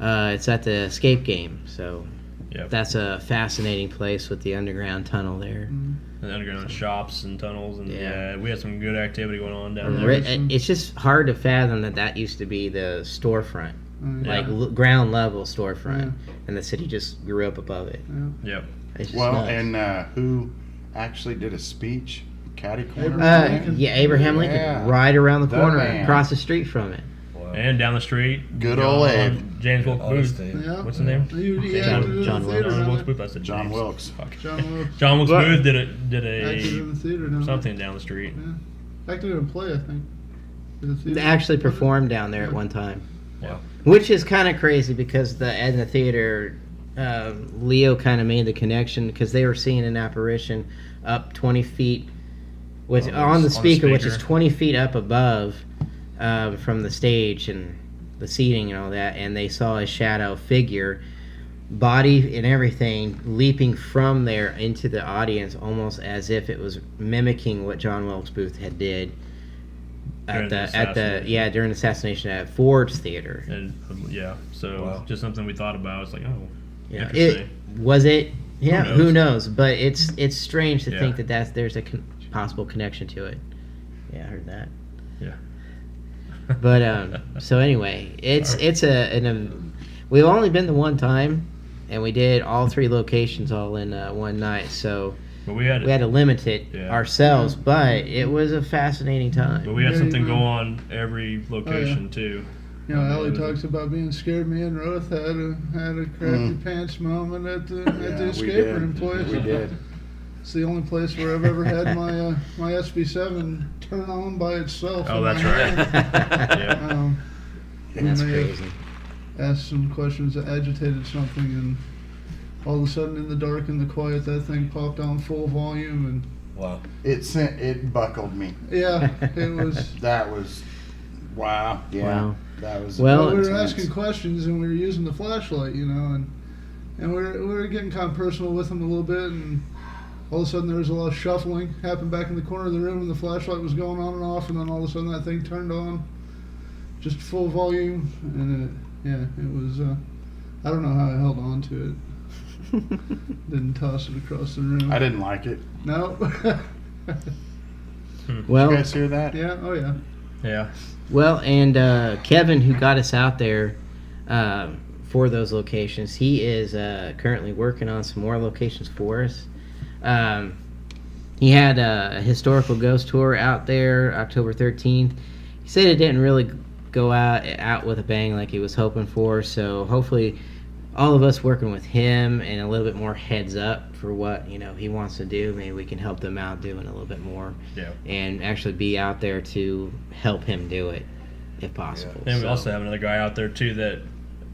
It's at the Escape Game, so Yep. that's a fascinating place with the underground tunnel there. And underground shops and tunnels, and Yeah. we had some good activity going on down there. It's just hard to fathom that used to be the storefront, like Yeah. ground level storefront, and the city just grew up above it. Yep. It's just Well, nuts. and who actually did a speech? Caddy Corner? Yeah, Abraham Lincoln, Yeah. right around the The corner, man. across the street from it. Wow. And down the street, Good old Ed. James Wilkes Booth. Honesty. Yeah. What's his name? He John- acted in the John theater Wilkes. John down Wilkes there. Booth. I said John James. Wilkes. Fuck. John Wilkes. John Wilkes What? Booth did Acted in a the theater down there. something down the street. Acted in a play, I think. In the theater. They actually performed down there at one time. Wow. Which is kind of crazy because in the theater, Leo kind of made the connection because they were seeing an apparition up 20 feet, which on the speaker, which is 20 feet up above from the stage and the seating and all that, and they saw a shadow figure, body and everything, leaping from there into the audience, almost as if it was mimicking what John Wilkes Booth had did During the during the assassination at Ford's Theater. And so Wow. just something we thought about. It's like, oh, Yeah, interesting. was it? Yeah, Who who knows? But it's strange to Yeah. think that there's a possible connection to it. Yeah, I heard that. Yeah. But so anyway, it's we've only been the one time, and we did all 3 locations all in one night. So But we had we had to limit it Yeah. ourselves, but it was a fascinating time. But we had Yeah, something you go know. on every location too. You know, It Allie was- talks about being scared. Me and Roth had a crappy pants moment at the Yeah, we escape did. room place. We did. It's the only place where I've ever had my SB7 turn on by itself. Oh, in that's my right. hand. Yeah. And That's they crazy. asked some questions that agitated something, and all of a sudden, in the dark and the quiet, that thing popped on full volume, Wow. It buckled me. and yeah, it was. That was, wow. Yeah. Wow. That was. Well, we were intense. asking questions, and we were using the flashlight, you know, and we were getting kind of personal with them a little bit, and all of a sudden there was a lot of shuffling happened back in the corner of the room, and the flashlight was going on and off, and then all of a sudden that thing turned on, just full volume, and it was. I don't know how I held on to it. Didn't toss it across the room. I didn't like it. No. Well, You guys hear that? Yeah. Oh yeah. Yeah. Well, and Kevin, who got us out there for those locations, he is currently working on some more locations for us. He had a historical ghost tour out there October 13th. He said it didn't really go out with a bang like he was hoping for, so hopefully all of us working with him and a little bit more heads up for what he wants to do, maybe we can help them out doing a little bit more. Yeah. And actually be out there to help him do it if possible. And we So- also have another guy out there too that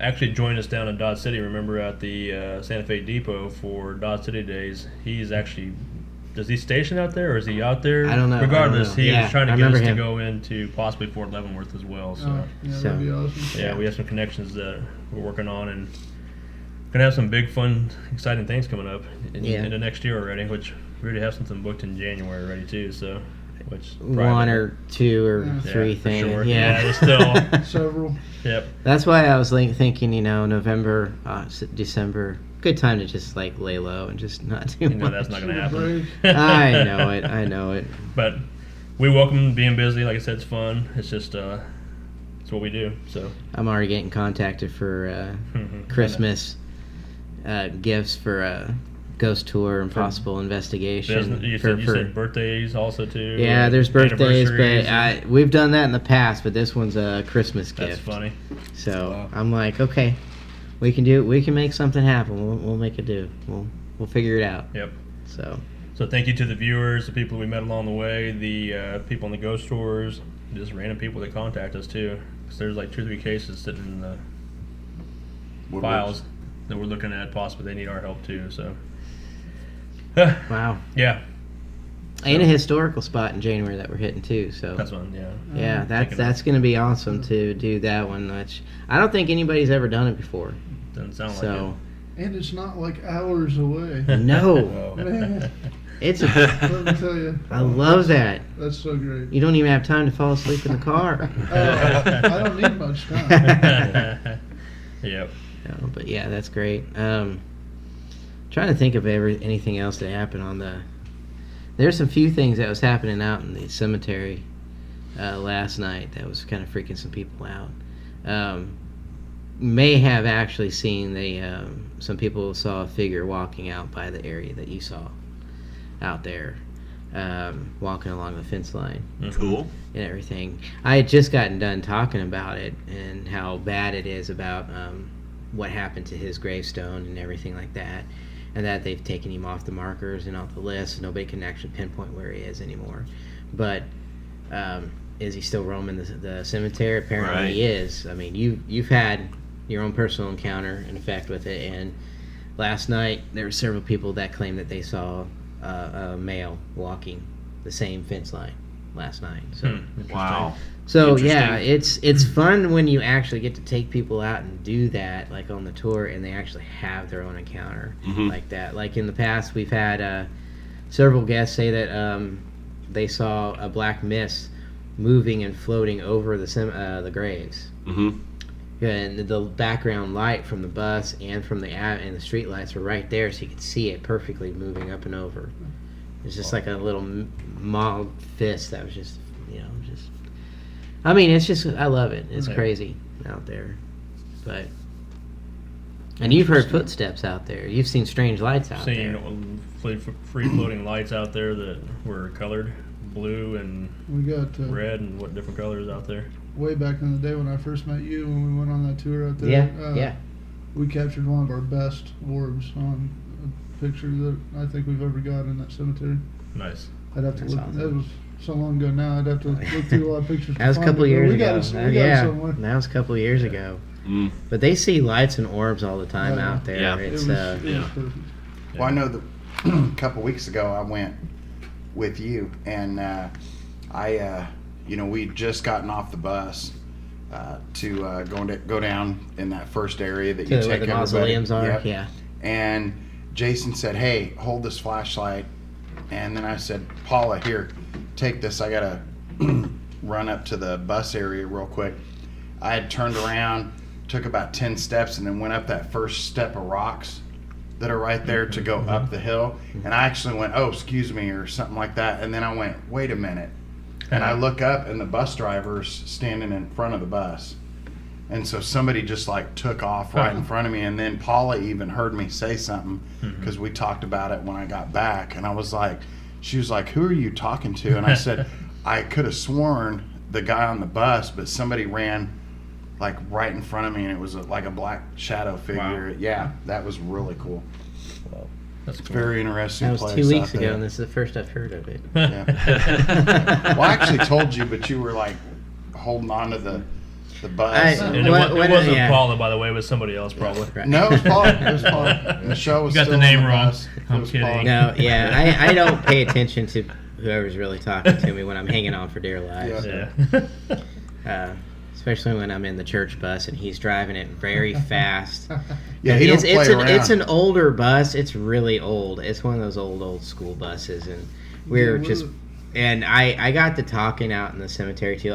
actually joined us down in Dodge City. Remember at the Santa Fe Depot for Dodge City Days? He's actually. Does he station out there, or is he out there? I don't know. Regardless, I don't know. he Yeah, was trying to I get us remember to him. go into possibly Fort Leavenworth as well. So Oh, yeah, So- that'd be awesome. yeah, we have some connections that we're working on, and gonna have some big, fun, exciting things coming up in the next year already. Which we already have something booked in January already too. So, which One or two or Yeah. three for things. sure. Yeah, there's still. Several. Yep. That's why I was thinking, November, December, good time to just like lay low and just not do You know much. that's not gonna Take a happen. break. I know it. But we welcome being busy. Like I said, it's fun. It's just it's what we do. So I'm already getting contacted for Christmas gifts for a ghost tour and possible investigation. you said birthdays also too. Yeah, or there's birthdays, anniversaries. but we've done that in the past. But this one's a Christmas That's gift. funny. So Wow. I'm like, okay, we can do it. We can make something happen. We'll make it do. We'll figure it out. Yep. So So thank you to the viewers, the people we met along the way, the people in the ghost tours, just random people that contact us too. 'Cause there's like 2 or 3 cases sitting in the Woodwards. files that we're looking at. Possibly they need our help too. So wow, yeah, and a historical spot in January that we're hitting too. So that's one. Yeah. yeah, Thinking that's going to be awesome to do that one. Which I don't think anybody's ever done it before. Doesn't sound So And it's not like hours away. no, Man, it's. let me tell you. I love that. That's so great. You don't even have time to fall asleep in the car. I don't need much time. like. Yep. No, but yeah, that's great. Trying to think of anything else that happened on the. There's some few things that was happening out in the cemetery last night that was kind of freaking some people out. May have actually seen some people saw a figure walking out by the area that you saw out there, walking along the fence line. Cool. And everything. I had just gotten done talking about it and how bad it is about what happened to his gravestone and everything like that, and that they've taken him off the markers and off the list. Nobody can actually pinpoint where he is anymore. But is he still roaming the cemetery? Apparently he is. I mean, you've had your own personal encounter in effect with it, and last night there were several people that claimed that they saw a male walking the same fence line last night. So Wow. so Interesting. yeah, it's fun when you actually get to take people out and do that, like on the tour, and they actually have their own encounter like that. Like in the past, we've had several guests say that they saw a black mist moving and floating over the graves. Mm-hmm. And the background light from the bus and from and the street lights were right there, so you could see it perfectly moving up and over. It's just like a little mauled fist that was just, I mean, it's just, I love it. It's crazy out there. But, and you've heard footsteps out there. You've seen strange lights out there. Seen free floating lights out there that were colored blue and We got red and what different colors out there. way back in the day when I first met you, when we went on that tour out there. Yeah. We captured one of our best orbs on a picture that I think we've ever got in that cemetery. Nice. I'd have to That's look. awesome. That was so long ago now. I'd have to look through a lot of pictures. to That was a find couple it, but years we ago. got it, we got it somewhere. That was a couple years ago. Mm. But they see lights and orbs all the time Yeah. out there. Yeah. It It's was perfect. Well, I know that a couple weeks ago I went with you, and we'd just gotten off the bus to go down in that first area that to you where take the everybody. mausoleums are. Yep. Yeah. And Jason said, "Hey, hold this flashlight." And then I said, "Paula, here, take this. I gotta run up to the bus area real quick." I had turned around, took about 10 steps, and then went up that first step of rocks that are right there to go up the hill. And I actually went, "Oh, excuse me," or something like that. And then I went, "Wait a minute." And I look up, and the bus driver's standing in front of the bus. And so somebody just like took off right in front of me. And then Paula even heard me say something because we talked about it when I got back. And I was like, she was like, "Who are you talking to?" And I said, "I could have sworn the guy on the bus, but somebody ran like right in front of me, and it was like a black shadow figure." Wow. Yeah, that was really cool. That's It's cool. very interesting. That was place 2 weeks out ago, there. and this is the first I've heard of it. Yeah. Well, I actually told you, but you were like holding on to the bus. And it, What- it wasn't yeah. Paula, by the way. It was somebody else, probably. Right. No, it was Paul. It was Paul. Michelle was You got still the name on the wrong. bus. It I'm was kidding. Paul. No, yeah, I don't pay attention to whoever's really talking to me when I'm hanging on for dear life. Yeah. Especially when I'm in the church bus and he's driving it very fast. Yeah, he don't play around. It's an older bus. It's really old. It's one of those old school buses, and we're Yeah, just. we're- And I got to talking out in the cemetery too.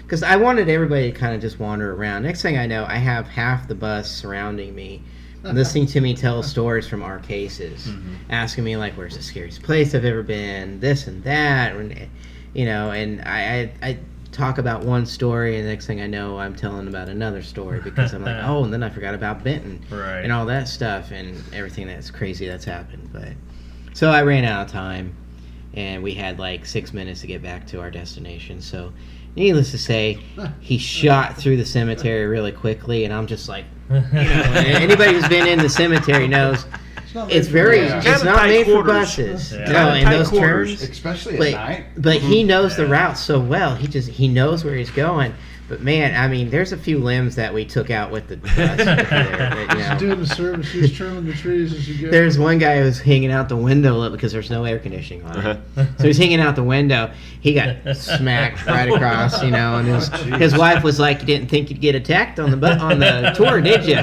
Because I wanted everybody to kind of just wander around. Next thing I know, I have half the bus surrounding me, listening to me tell stories from our cases, asking me like, "Where's the scariest place I've ever been?" This and that, and I talk about one story, and the next thing I know, I'm telling about another story because I'm like, oh, and then I forgot about Benton Right. and all that stuff and everything that's crazy that's happened. But so I ran out of time, and we had like 6 minutes to get back to our destination. So, needless to say, he shot through the cemetery really quickly, and I'm just like, anybody who's been in the cemetery knows it's very, Yeah. it's Kinda not tight made for quarters. buses. Yeah. No, in Tight those quarters. turns. Especially at But, night. but he knows the route so well. He knows where he's going. But man, I mean, there's a few limbs that we took out with the dust that, you know. She's doing the service. She's trimming the trees as you go. There's one guy who's hanging out the window because there's no air conditioning on it. So he's hanging out the window. He got smacked right across, you know, and his wife was like, "You didn't think you'd get attacked on the tour, did you?"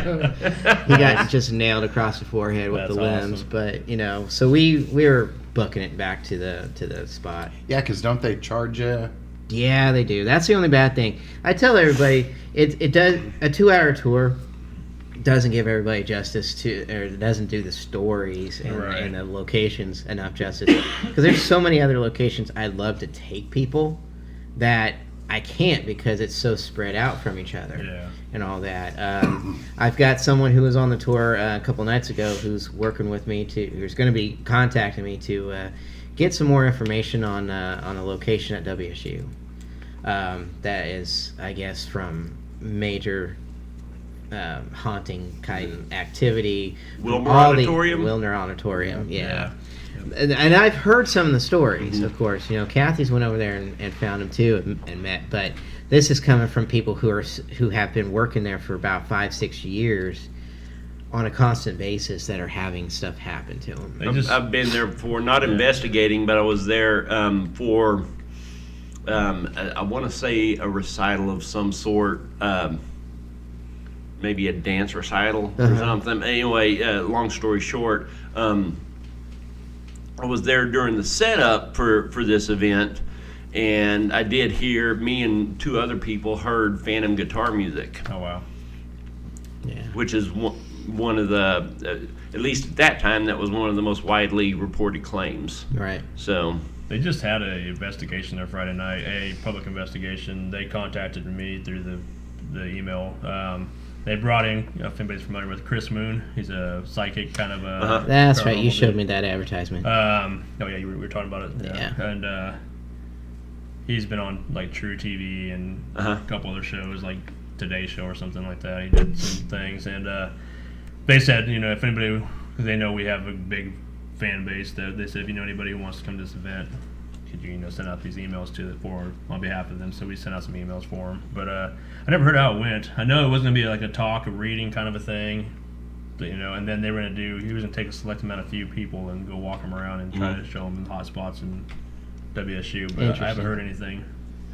He got just nailed across the forehead with That's the limbs. awesome. But you know, so we were booking it back to the spot. Yeah, because don't they charge you? Yeah, they do. That's the only bad thing. I tell everybody, it does a 2-hour tour doesn't give everybody justice to, or it doesn't do the stories Right. and the locations enough justice. Because there's so many other locations I'd love to take people that I can't because it's so spread out from each other Yeah. and all that. I've got someone who was on the tour a couple nights ago who's working with me who's going to be contacting me to get some more information on a location at WSU. That is, I guess, from major haunting kind of activity. Wilmer All the- Auditorium? Wilmer Auditorium, yeah. And I've heard some of the stories, of course. You know, Kathy's went over there and found him too and met. But this is coming from people who have been working there for about 5-6 years on a constant basis that are having stuff happen to them. They just, I've been there before, not investigating, but I was there for, I want to say a recital of some sort, maybe a dance recital or something. Anyway, long story short, I was there during the setup for this event, and I did hear, me and 2 other people heard phantom guitar music, oh wow. Yeah. which is one of the, at least at that time, that was one of the most widely reported claims. Right. So, They just had an investigation there Friday night, a public investigation. They contacted me through the email. They brought in, if anybody's familiar with Chris Moon, he's a psychic kind of a. That's right. You paranormal showed dude. me that advertisement. Oh yeah, we were talking about it. Yeah. And he's been on like True TV and a couple other shows like Today Show or something like that. He did some things, and they said, you know, if anybody, they know we have a big fan base, that they said if you know anybody who wants to come to this event, could you send out these emails on behalf of them. So we sent out some emails for them. But I never heard how it went. I know it wasn't gonna be like a talk, a reading kind of a thing. But, you know, and then they were he was gonna take a select amount of few people and go walk them around and try to show them the hot spots in WSU. But I Interesting. haven't heard anything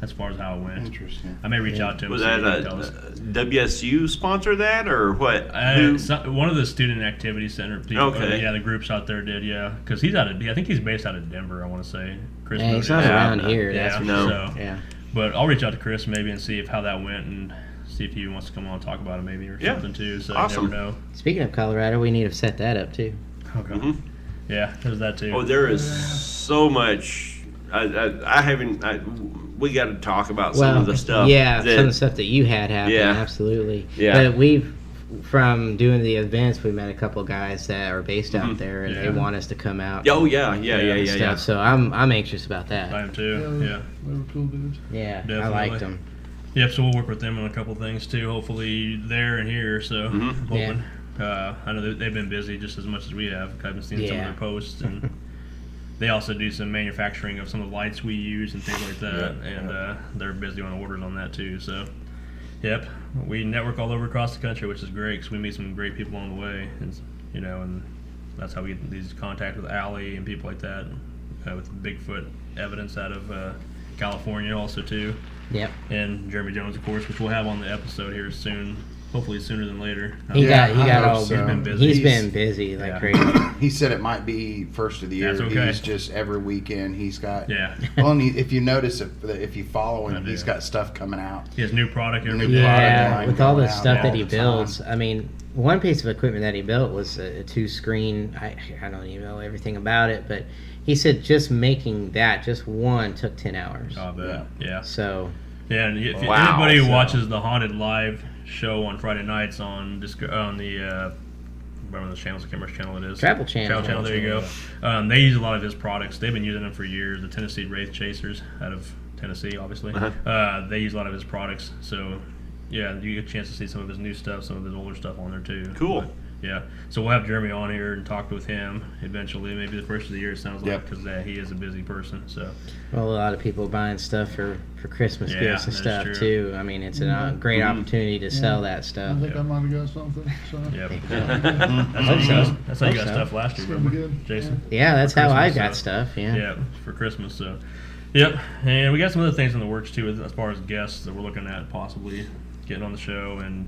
as far as how it went. Interesting. I may reach out to him. was see if that he can tell us. WSU sponsor that, or what? Who? One of the student activity center people. Okay. Yeah, the groups out there did. Yeah, because he's I think he's based out of Denver. I want to say. Chris. Yeah, he's knows not it. around Yeah. here. Yeah. That's for No. sure. So, Yeah. but I'll reach out to Chris maybe and see how that went and see if he wants to come on and talk about it maybe or Yeah. something too. So Awesome. you never know. Speaking of Colorado, we need to set that up too. Okay. Mhm. Yeah, there's that too. Oh, there is so much. I haven't. We got to talk about some of the stuff. Yeah, that, some of the stuff that you had happen. Yeah. Absolutely. Yeah. But from doing the events, we met a couple guys that are based out there, and Yeah. they want us to come out. Oh yeah, and yeah. stuff. So I'm anxious about I that. am too. Yeah. They were cool dudes. Yeah, I Definitely. liked them. Yep. So we'll work with them on a couple things too. Hopefully there and here. So I'm hoping. I know they've been busy just as much as we have. I've been seeing some of Yeah. their posts, and they also do some manufacturing of some of the lights we use and things like that. And they're busy on orders on that too. So, yep, we network all over across the country, which is great because we meet some great people on the way, and and that's how we get these contacts with Allie and people like that, with Bigfoot evidence out of California also too, Yep. and Jeremy Jones, of course, which we'll have on the episode here soon. Hopefully sooner than later. He Yeah, got I all. hope so. He's been busy. He's He's- been busy like Yeah. crazy. He said it might be first of the year. That's okay. He's just every weekend he's got. Yeah. Well, and if you notice, if you follow I him, do. he's got stuff coming out. He has new product every New day. product Yeah, line with all the going out stuff that all he the time. builds. I mean, one piece of equipment that he built was a 2-screen. I don't even know everything about it, but he said just making that, just one, took 10 hours. Oh, I bet. Yeah. So, Yeah, and if Wow. anybody who So- watches the Haunted Live show on Friday nights on the whatever the channels, I can't remember which channel it is. Travel Channel. Travel Channel, there you go. They use a lot of his products. They've been using them for years. The Tennessee Wraith Chasers out of Tennessee, obviously. They use a lot of his products. So, yeah, you get a chance to see some of his new stuff, some of his older stuff on there too. Cool. But, Yeah. So we'll have Jeremy on here and talk with him eventually, maybe the first of the year. It sounds like, Yep. because he is a busy person. So Well, a lot of people buying stuff for Christmas Yeah, gifts and that's stuff true. too. I mean, it's a great opportunity to sell that I stuff. think I might have got something. So. yeah, Hope that's so. how you got Hope so. stuff last year, It's gonna be remember, good. Jason? Yeah, that's For how I Christmas, got so- stuff. Yeah. Yeah, for Christmas. So, yep. And we got some other things in the works too, as far as guests that we're looking at possibly getting on the show and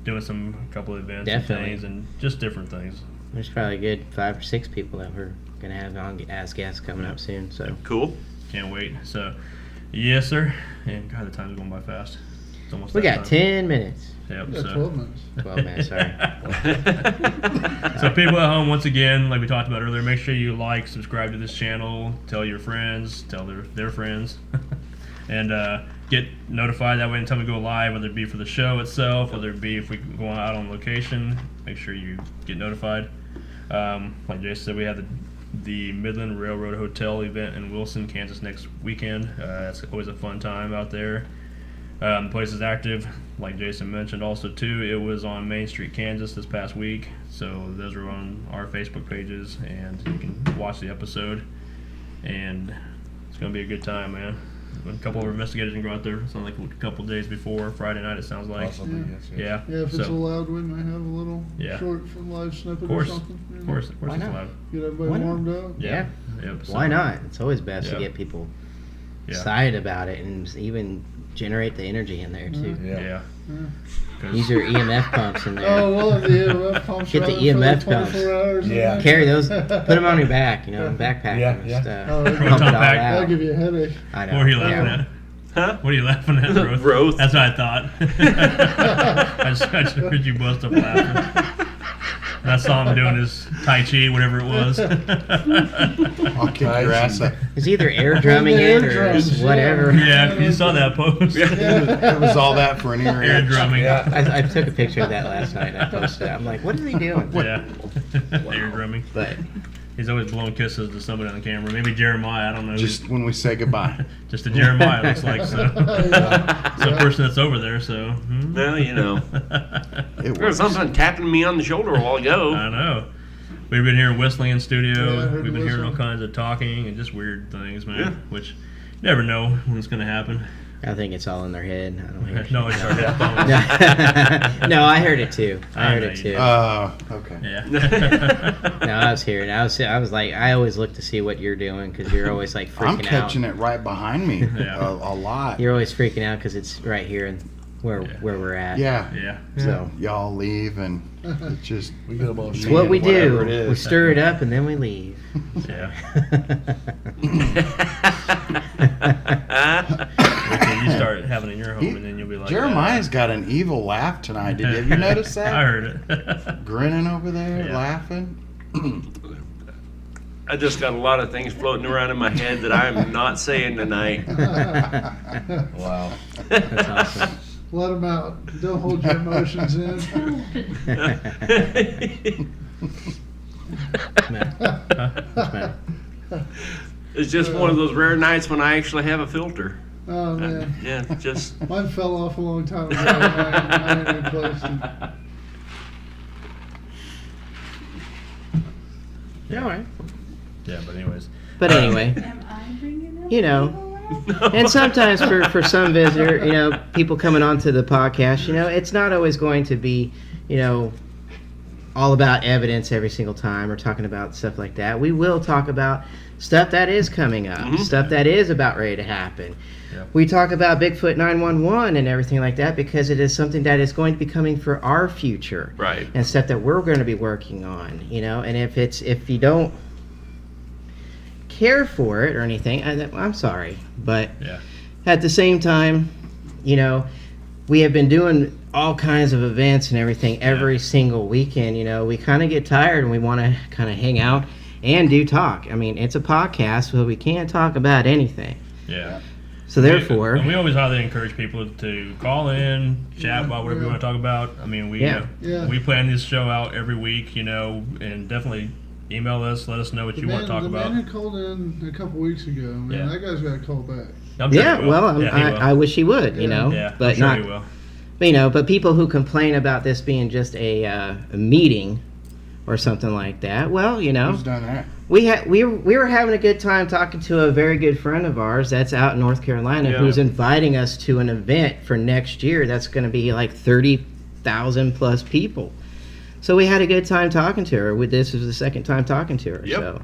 doing a couple of events Definitely. and things and just different things. There's probably a good 5 or 6 people that we're gonna have on as guests coming up soon. So Cool. Can't wait. So, yes, sir. And God, the time's going by fast. It's almost we that got time. 10 minutes. Yep. Yeah, So. 12 minutes. 12 minutes. Sorry. So people at home, once again, like we talked about earlier, make sure you like, subscribe to this channel, tell your friends, tell their friends, and get notified that way anytime we go live, whether it be for the show itself, whether it be if we go out on location, make sure you get notified. Like Jason said, we have the Midland Railroad Hotel event in Wilson, Kansas next weekend. That's always a fun time out there. The place is active, like Jason mentioned also too. It was on Main Street, Kansas this past week, so those are on our Facebook pages and you can watch the episode, and it's gonna be a good time, man. A couple of our investigators can go out there. It's not like a couple of days before Friday night, it sounds like. Possibly, yes, yes. Yeah. Yeah, if it's so, allowed, we might have a little Yeah. short live snippet of course, or something. you of know. course, Why it's not? allowed. Get everybody Why not? warmed up. Yeah. Yep, so- Why not? It's always best Yeah. to get people Yeah. excited about it and even generate the energy in there too. Yeah. Yeah. 'Cause- Use your EMF pumps in there. Oh, well, if the EMF pumps Get the running for EMF like pumps. 24 hours. Yeah. Carry those, put them on your back, backpack Yeah, them and yeah. stuff. Oh, Pump it Proton all pack. That'll out. give you a headache. I What are you know. laughing Yeah. at? Huh? What are you laughing at, Growth? Growth. That's what I thought. I just heard you bust up laughing. And I saw him doing his Tai Chi, whatever it was. I'll kick your ass up. It's either air drumming Air it or drums, whatever. Yeah, you saw that post. It was all that for an ear Air itch. drumming. Yeah. I took a picture of that last night and I posted it. I'm like, what is he doing? Yeah. Air drumming. But He's always blowing kisses to somebody on the camera. Maybe Jeremiah, I don't know. Just when we say goodbye. Just to Jeremiah, it looks like. So. It's the person that's over there, so. Well, you know. It There was was. something tapping me on the shoulder a while ago. I know. We've been hearing whistling in studio. Yeah, I heard We've the been hearing all whistling. kinds of talking and just weird things, man. Yeah. Which you never know when it's going to happen. I think it's all in their head. I don't hear No, it's our headphones. No, I heard it too. I I heard know it you too. did. Okay. Yeah. No, I was hearing. I was like, I always look to see what you're doing because you're always like freaking I'm out. catching it right behind me Yeah. a lot. You're always freaking out because it's right here and where Yeah. we're at. Yeah. Yeah. So Y'all leave and it just. We get them all it's what we Whatever do. it is. We stir it up and then we leave. Yeah. Wait till you start having it in your home, and then you'll be like, Jeremiah's got an evil laugh tonight. Have you noticed that? I heard it. Grinning over there, Yeah. laughing. I just got a lot of things floating around in my head that I'm not saying tonight. Wow. That's awesome. Let them out. Don't hold your emotions in. It's just one of those rare nights when I actually have a filter. Oh, man. Yeah, just Mine fell off a long time ago. I ain't replaced it. Yeah, all right. Yeah, but anyways. But anyway, Am I bringing up you know, people around? and sometimes for some visitor, people coming onto the podcast, it's not always going to be, all about evidence every single time or talking about stuff like that. We will talk about stuff that is coming up, stuff that is about ready to happen. Yeah. We talk about Bigfoot 911 and everything like that because it is something that is going to be coming for our future. right. And stuff that we're going to be working on, and if you don't care for it or anything, I'm sorry, but Yeah. at the same time, we have been doing all kinds of events and everything every single weekend. We kind of get tired and we want to kind of hang out and do talk. I mean, it's a podcast, so we can't talk about anything. Yeah. So therefore, And we always highly encourage people to call in, chat about whatever you want to talk about. I mean, Yeah. we plan this show out every week, and definitely email us, let us know what you want to talk the about. man who called in a couple weeks ago, man, Yeah. that guy's got to call back. I'm sure yeah, he will. well, Yeah, he will. I wish he would, Yeah, I'm but sure not he will. But people who complain about this being just a meeting or something like that, well, Who's done that? we were having a good time talking to a very good friend of ours that's out in North Carolina Yeah. who's inviting us to an event for next year that's going to be like 30,000 plus people. So we had a good time talking to her. This was the second time talking to her. Yep. So,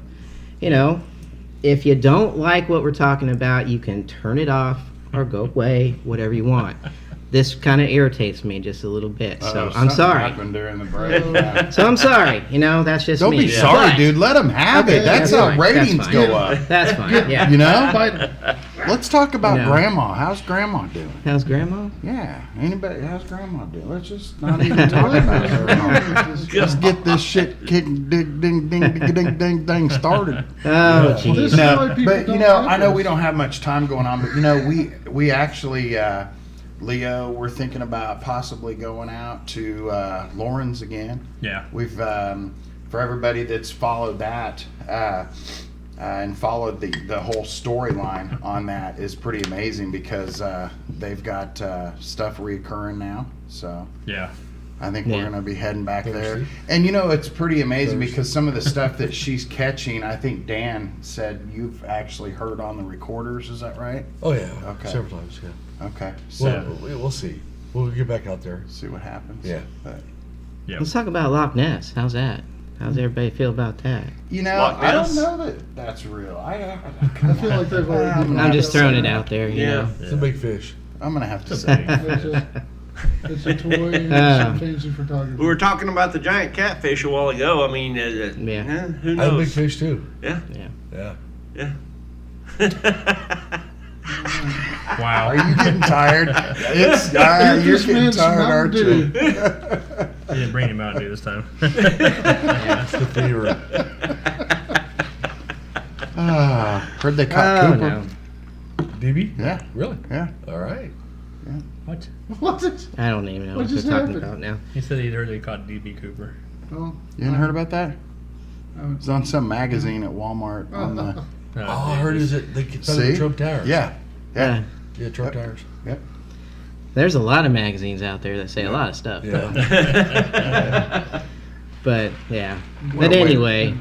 if you don't like what we're talking about, you can turn it off or go away, whatever you want. This kind of irritates me just a little bit, so I'm Something sorry. happened during the break. Yeah. So I'm sorry. That's just Don't me. be sorry, But- dude. Let them have Okay, it. That's that's how fine, ratings that's go fine. up. That's fine. Yeah. You know? Biden. Let's talk about No. Grandma. How's Grandma doing? How's Grandma? Yeah. Anybody? How's Grandma doing? Let's just not even talk about her. Let's get this shit kicking, ding, ding, ding, ding, ding, ding started. Oh, Well, this jeez. is why No, people but don't I know like we us. don't have much time going on, but we actually, Leo, we're thinking about possibly going out to Lauren's again. Yeah. We've for everybody that's followed that and followed the whole storyline on that is pretty amazing because they've got stuff reoccurring now. So Yeah. I think Yeah. we're going to be heading back there. Thursday? And it's pretty amazing because some of the stuff that she's catching, I think Dan said you've actually heard on the recorders. Is that right? Oh yeah, Okay. several times. Yeah. Okay. So We'll see. We'll get back out there. see what happens. Yeah. But, Let's talk about Loch Ness. How's that? How's everybody feel about that? Loch I don't Ness? know that that's real. I feel like they've already given I'm up just that throwing it one. out there. You Yeah. know. It's a big fish. I'm going to have to say. It's a toy and some fancy photography. We were talking about the giant catfish a while ago. I mean, Yeah. who I have a big knows? fish too. Yeah. Yeah. Yeah. Wow. Are you getting tired? It's Get you're this getting man some tired, aren't Mountain you? He didn't bring him out this time. That's the theory. Heard they caught Oh Cooper. no, DB? Yeah, Really? yeah. All right. What? What is? I don't even know What what they're just talking happened? about now. He said he'd heard they caught DB Cooper. Oh, You hadn't heard about that? It haven't. was on some magazine at Walmart. On the Oh, I heard is it they found See? the Trump tires. yeah, yeah. Yeah, Trump tires. There's a lot of magazines out there that say a lot of stuff. Yeah. But yeah. Well, But wait. anyway,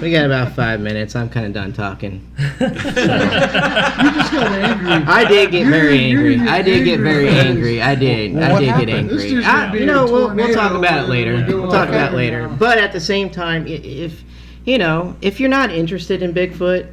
we got about 5 minutes. I'm kind of done talking. You just got angry. I did get very You're angry. I did get very angry. I did. Well, I what did get happened? This angry. just gonna be a We'll tornado talk about it later. when we go We'll talk off about it air later. now. But at the same time, if you're not interested in Bigfoot,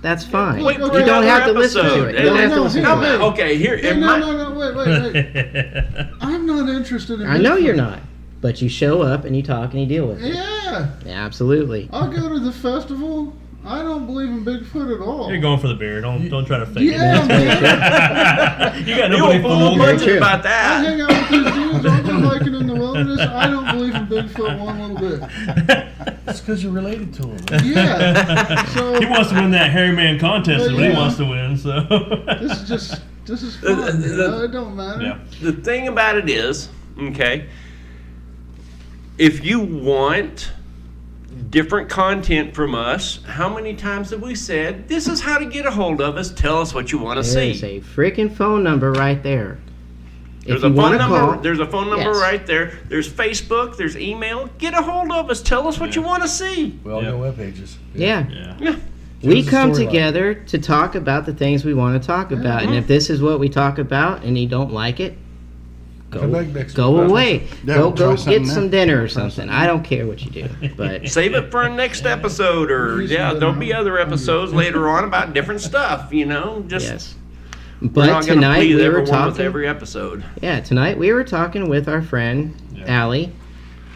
that's fine. Wait, You don't have to listen to episode. it. You don't have to No, listen no, to no. it. Okay, here. Hey, in no, my- no, no, wait. I'm not interested in I know Bigfoot. you're not, but you show up and you talk and you deal with it. Yeah. Absolutely. I'll go to the festival. I don't believe in Bigfoot at all. You're going for the beer. Don't try to fake Yeah, it. man. You got You nobody won't fool fooled. Very much true. about I that. hang out with these dudes. I'll go hiking in the wilderness. I don't believe in Bigfoot one little bit. That's because you're related to him. Yeah. So He wants to win that Hairy Man contest. Is what he Yeah. wants to win. So. this is fun. You know? It don't matter. Yeah. The thing about it is, okay, if you want different content from us, how many times have we said, this is how to get a hold of us, tell us what you want to There's see. a freaking phone number right there. There's If a you phone want to number. call, There's a phone number Yes. right there. There's Facebook. There's email. Get a hold of us. Tell us what you want to see. We all Yeah. know web pages. yeah. Yeah. We us a come storyline. together to talk about the things we want to talk about, and if this is what we talk about and you don't like it, Come back next go week. away. Yeah, go we'll try go something get some new. dinner or something. I don't care what you do, but Save it for a next episode, or yeah, there'll be other episodes later on about different stuff. You know, just yes. we're But not gonna tonight please we were everyone with talking. every episode. Yeah, tonight we were talking with our friend Allie,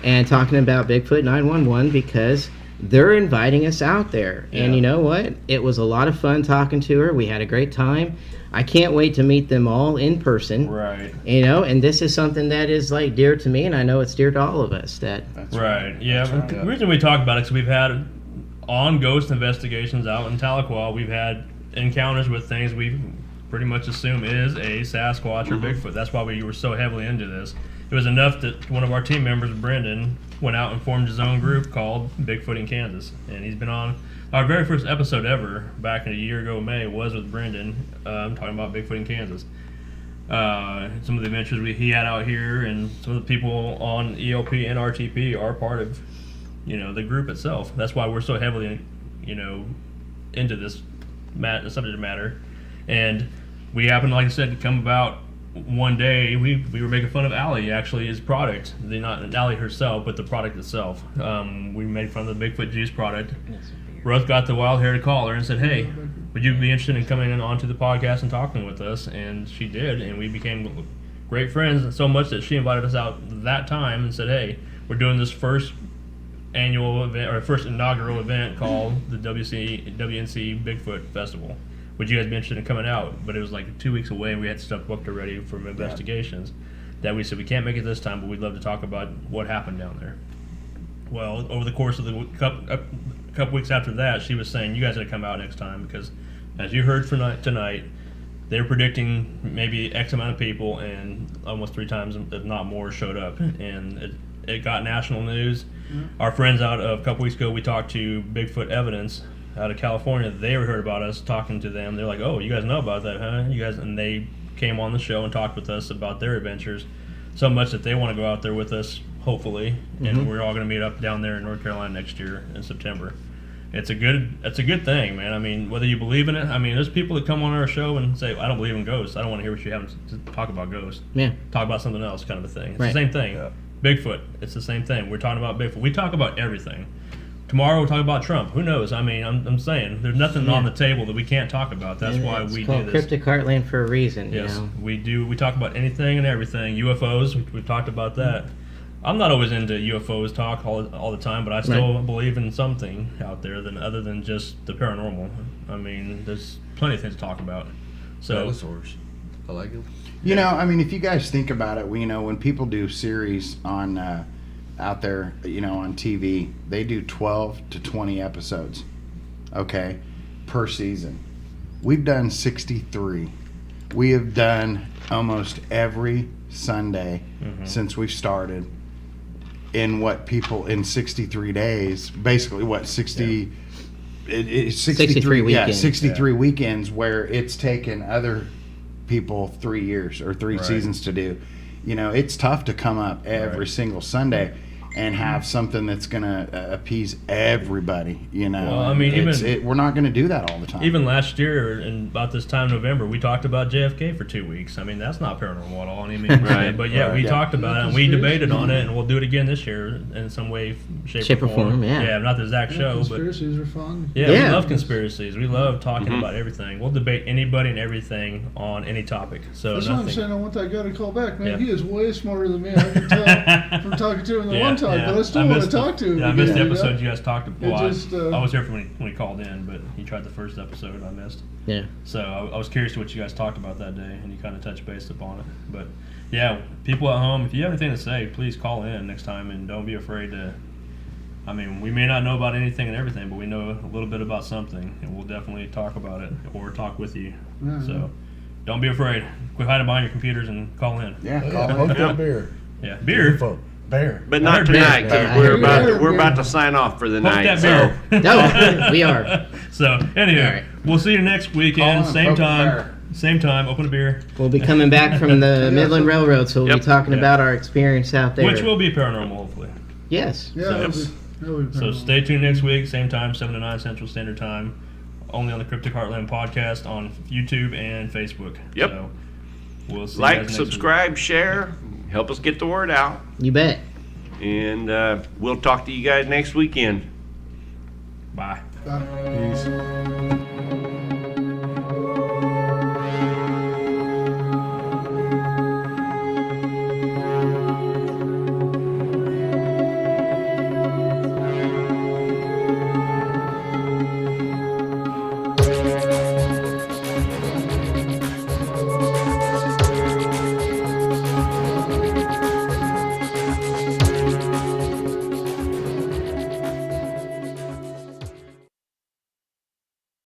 and talking about Bigfoot 911 because they're inviting us out there. And Yeah. you know what? It was a lot of fun talking to her. We had a great time. I can't wait to meet them all in person. Right. You know, and this is something that is like dear to me, and I know it's dear to all of us. That Right. Yeah. That's right. The reason we talk about it is we've had on ghost investigations out in Tahlequah. We've had encounters with things we pretty much assume is a Sasquatch or Bigfoot. That's why we were so heavily into this. It was enough that one of our team members, Brendan, went out and formed his own group called Bigfoot in Kansas, and he's been on. Our very first episode ever, back in a year ago, May, was with Brendan, talking about Bigfoot in Kansas. some of the adventures he had out here, and some of the people on ELP and RTP are part of, the group itself. That's why we're so heavily, into this subject matter. And we happened, like I said, to come about one day. We were making fun of Allie, actually, his product. Not Allie herself, but the product itself. We made fun of the Bigfoot Juice product. Ruth got the wild hair to call her and said, "Hey, would you be interested in coming in onto the podcast and talking with us?" And she did, and we became great friends, so much that she invited us out that time and said, "Hey, we're doing this first annual event, or first inaugural event called the WNC Bigfoot Festival. Would you guys be interested in coming out?" But it was like 2 weeks away, and we had stuff booked already from investigations. That we said, we can't make it this time, but we'd love to talk about what happened down there. Well, over the course of the couple weeks after that, she was saying, "You guys got to come out next time, because as you heard tonight, they're predicting maybe X amount of people, and almost 3 times, if not more, showed up." And it got national news. Our friends out a couple weeks ago, we talked to Bigfoot Evidence out of California. They heard about us talking to them. They're like, "Oh, you guys know about that, huh? You guys," and they came on the show and talked with us about their adventures, so much that they want to go out there with us, hopefully. And we're all going to meet up down there in North Carolina next year in September. It's a good thing, man. I mean, whether you believe in it, I mean, there's people that come on our show and say, "I don't believe in ghosts. I don't want to hear what you have to talk about ghosts. Yeah. Talk about something else," kind of a thing. It's Right. the same thing. Bigfoot, it's the same thing. We're talking about Bigfoot. We talk about everything. Tomorrow we'll talk about Trump. Who knows? I mean, I'm saying there's nothing on the table that we can't talk about. That's why It's we do called this. Cryptic Heartland for a reason. Yes, You know? we do. We talk about anything and everything. UFOs, we've talked about that. I'm not always into UFOs talk all the time, but I still believe in something out there other than just the paranormal. I mean, there's plenty of things to talk about. So, Dinosaurs. I like them. I mean, if you guys think about it, when people do series on out there, on TV, they do 12 to 20 episodes, okay, per season. We've done 63. We have done almost every Sunday since we've started. In 63 days, basically 60. It's 63 weekends. 63 weekends, where it's taken other people 3 years or 3 seasons to do. It's tough to come up every single Sunday and have something that's going to appease everybody, Well, I mean, we're not going to do that all the time. even last year, in about this time, November, we talked about JFK for 2 weeks. I mean, that's not paranormal at all. I mean, Right. but yeah, we talked about it, and we debated on it, and we'll do it again this year in some way, shape or form. yeah. not the exact show, but Conspiracies are fun. yeah, we Yeah. love conspiracies. We love talking about everything. We'll debate anybody and everything on any topic. So That's what I'm nothing. saying. I want that guy to call back, man. Yeah. He is way smarter than me. I can tell from talking to him the one time, but I still want to talk to him. Yeah, I missed the again, episode you guys talked about. It just, I was here when he called in, but he tried the first episode I missed. Yeah. So I was curious to what you guys talked about that day, and you kind of touched base upon it. But yeah, people at home, if you have anything to say, please call in next time, and don't be afraid to. I mean, we may not know about anything and everything, but we know a little bit about something, and we'll definitely talk about it or talk with you. Yeah. So don't be afraid. Quit hiding behind your computers and call in. Yeah, Oh, call yeah, in. hook that beer. Yeah, beer. UFO. Bear. But I not heard tonight, bear. because we're Bear. about to sign off for the Poke night. that So beer. No, we are. So anyway, All right. we'll see you next weekend, Call in, same poke the time. bear. Same time. Open a beer, We'll be coming back from the Midland Railroad, so we'll Yep. be talking Yeah. about our experience out there. which will be paranormal, hopefully. Yes. Yeah, So- it'll be So paranormal. stay tuned next week, same time, 7 to 9 Central Standard Time, only on the Cryptic Heartland podcast on YouTube and Facebook. Yep. So we'll see you guys like, next week. subscribe, share, help us get the word out. You bet. And we'll talk to you guys next weekend. Bye. Bye. Peace.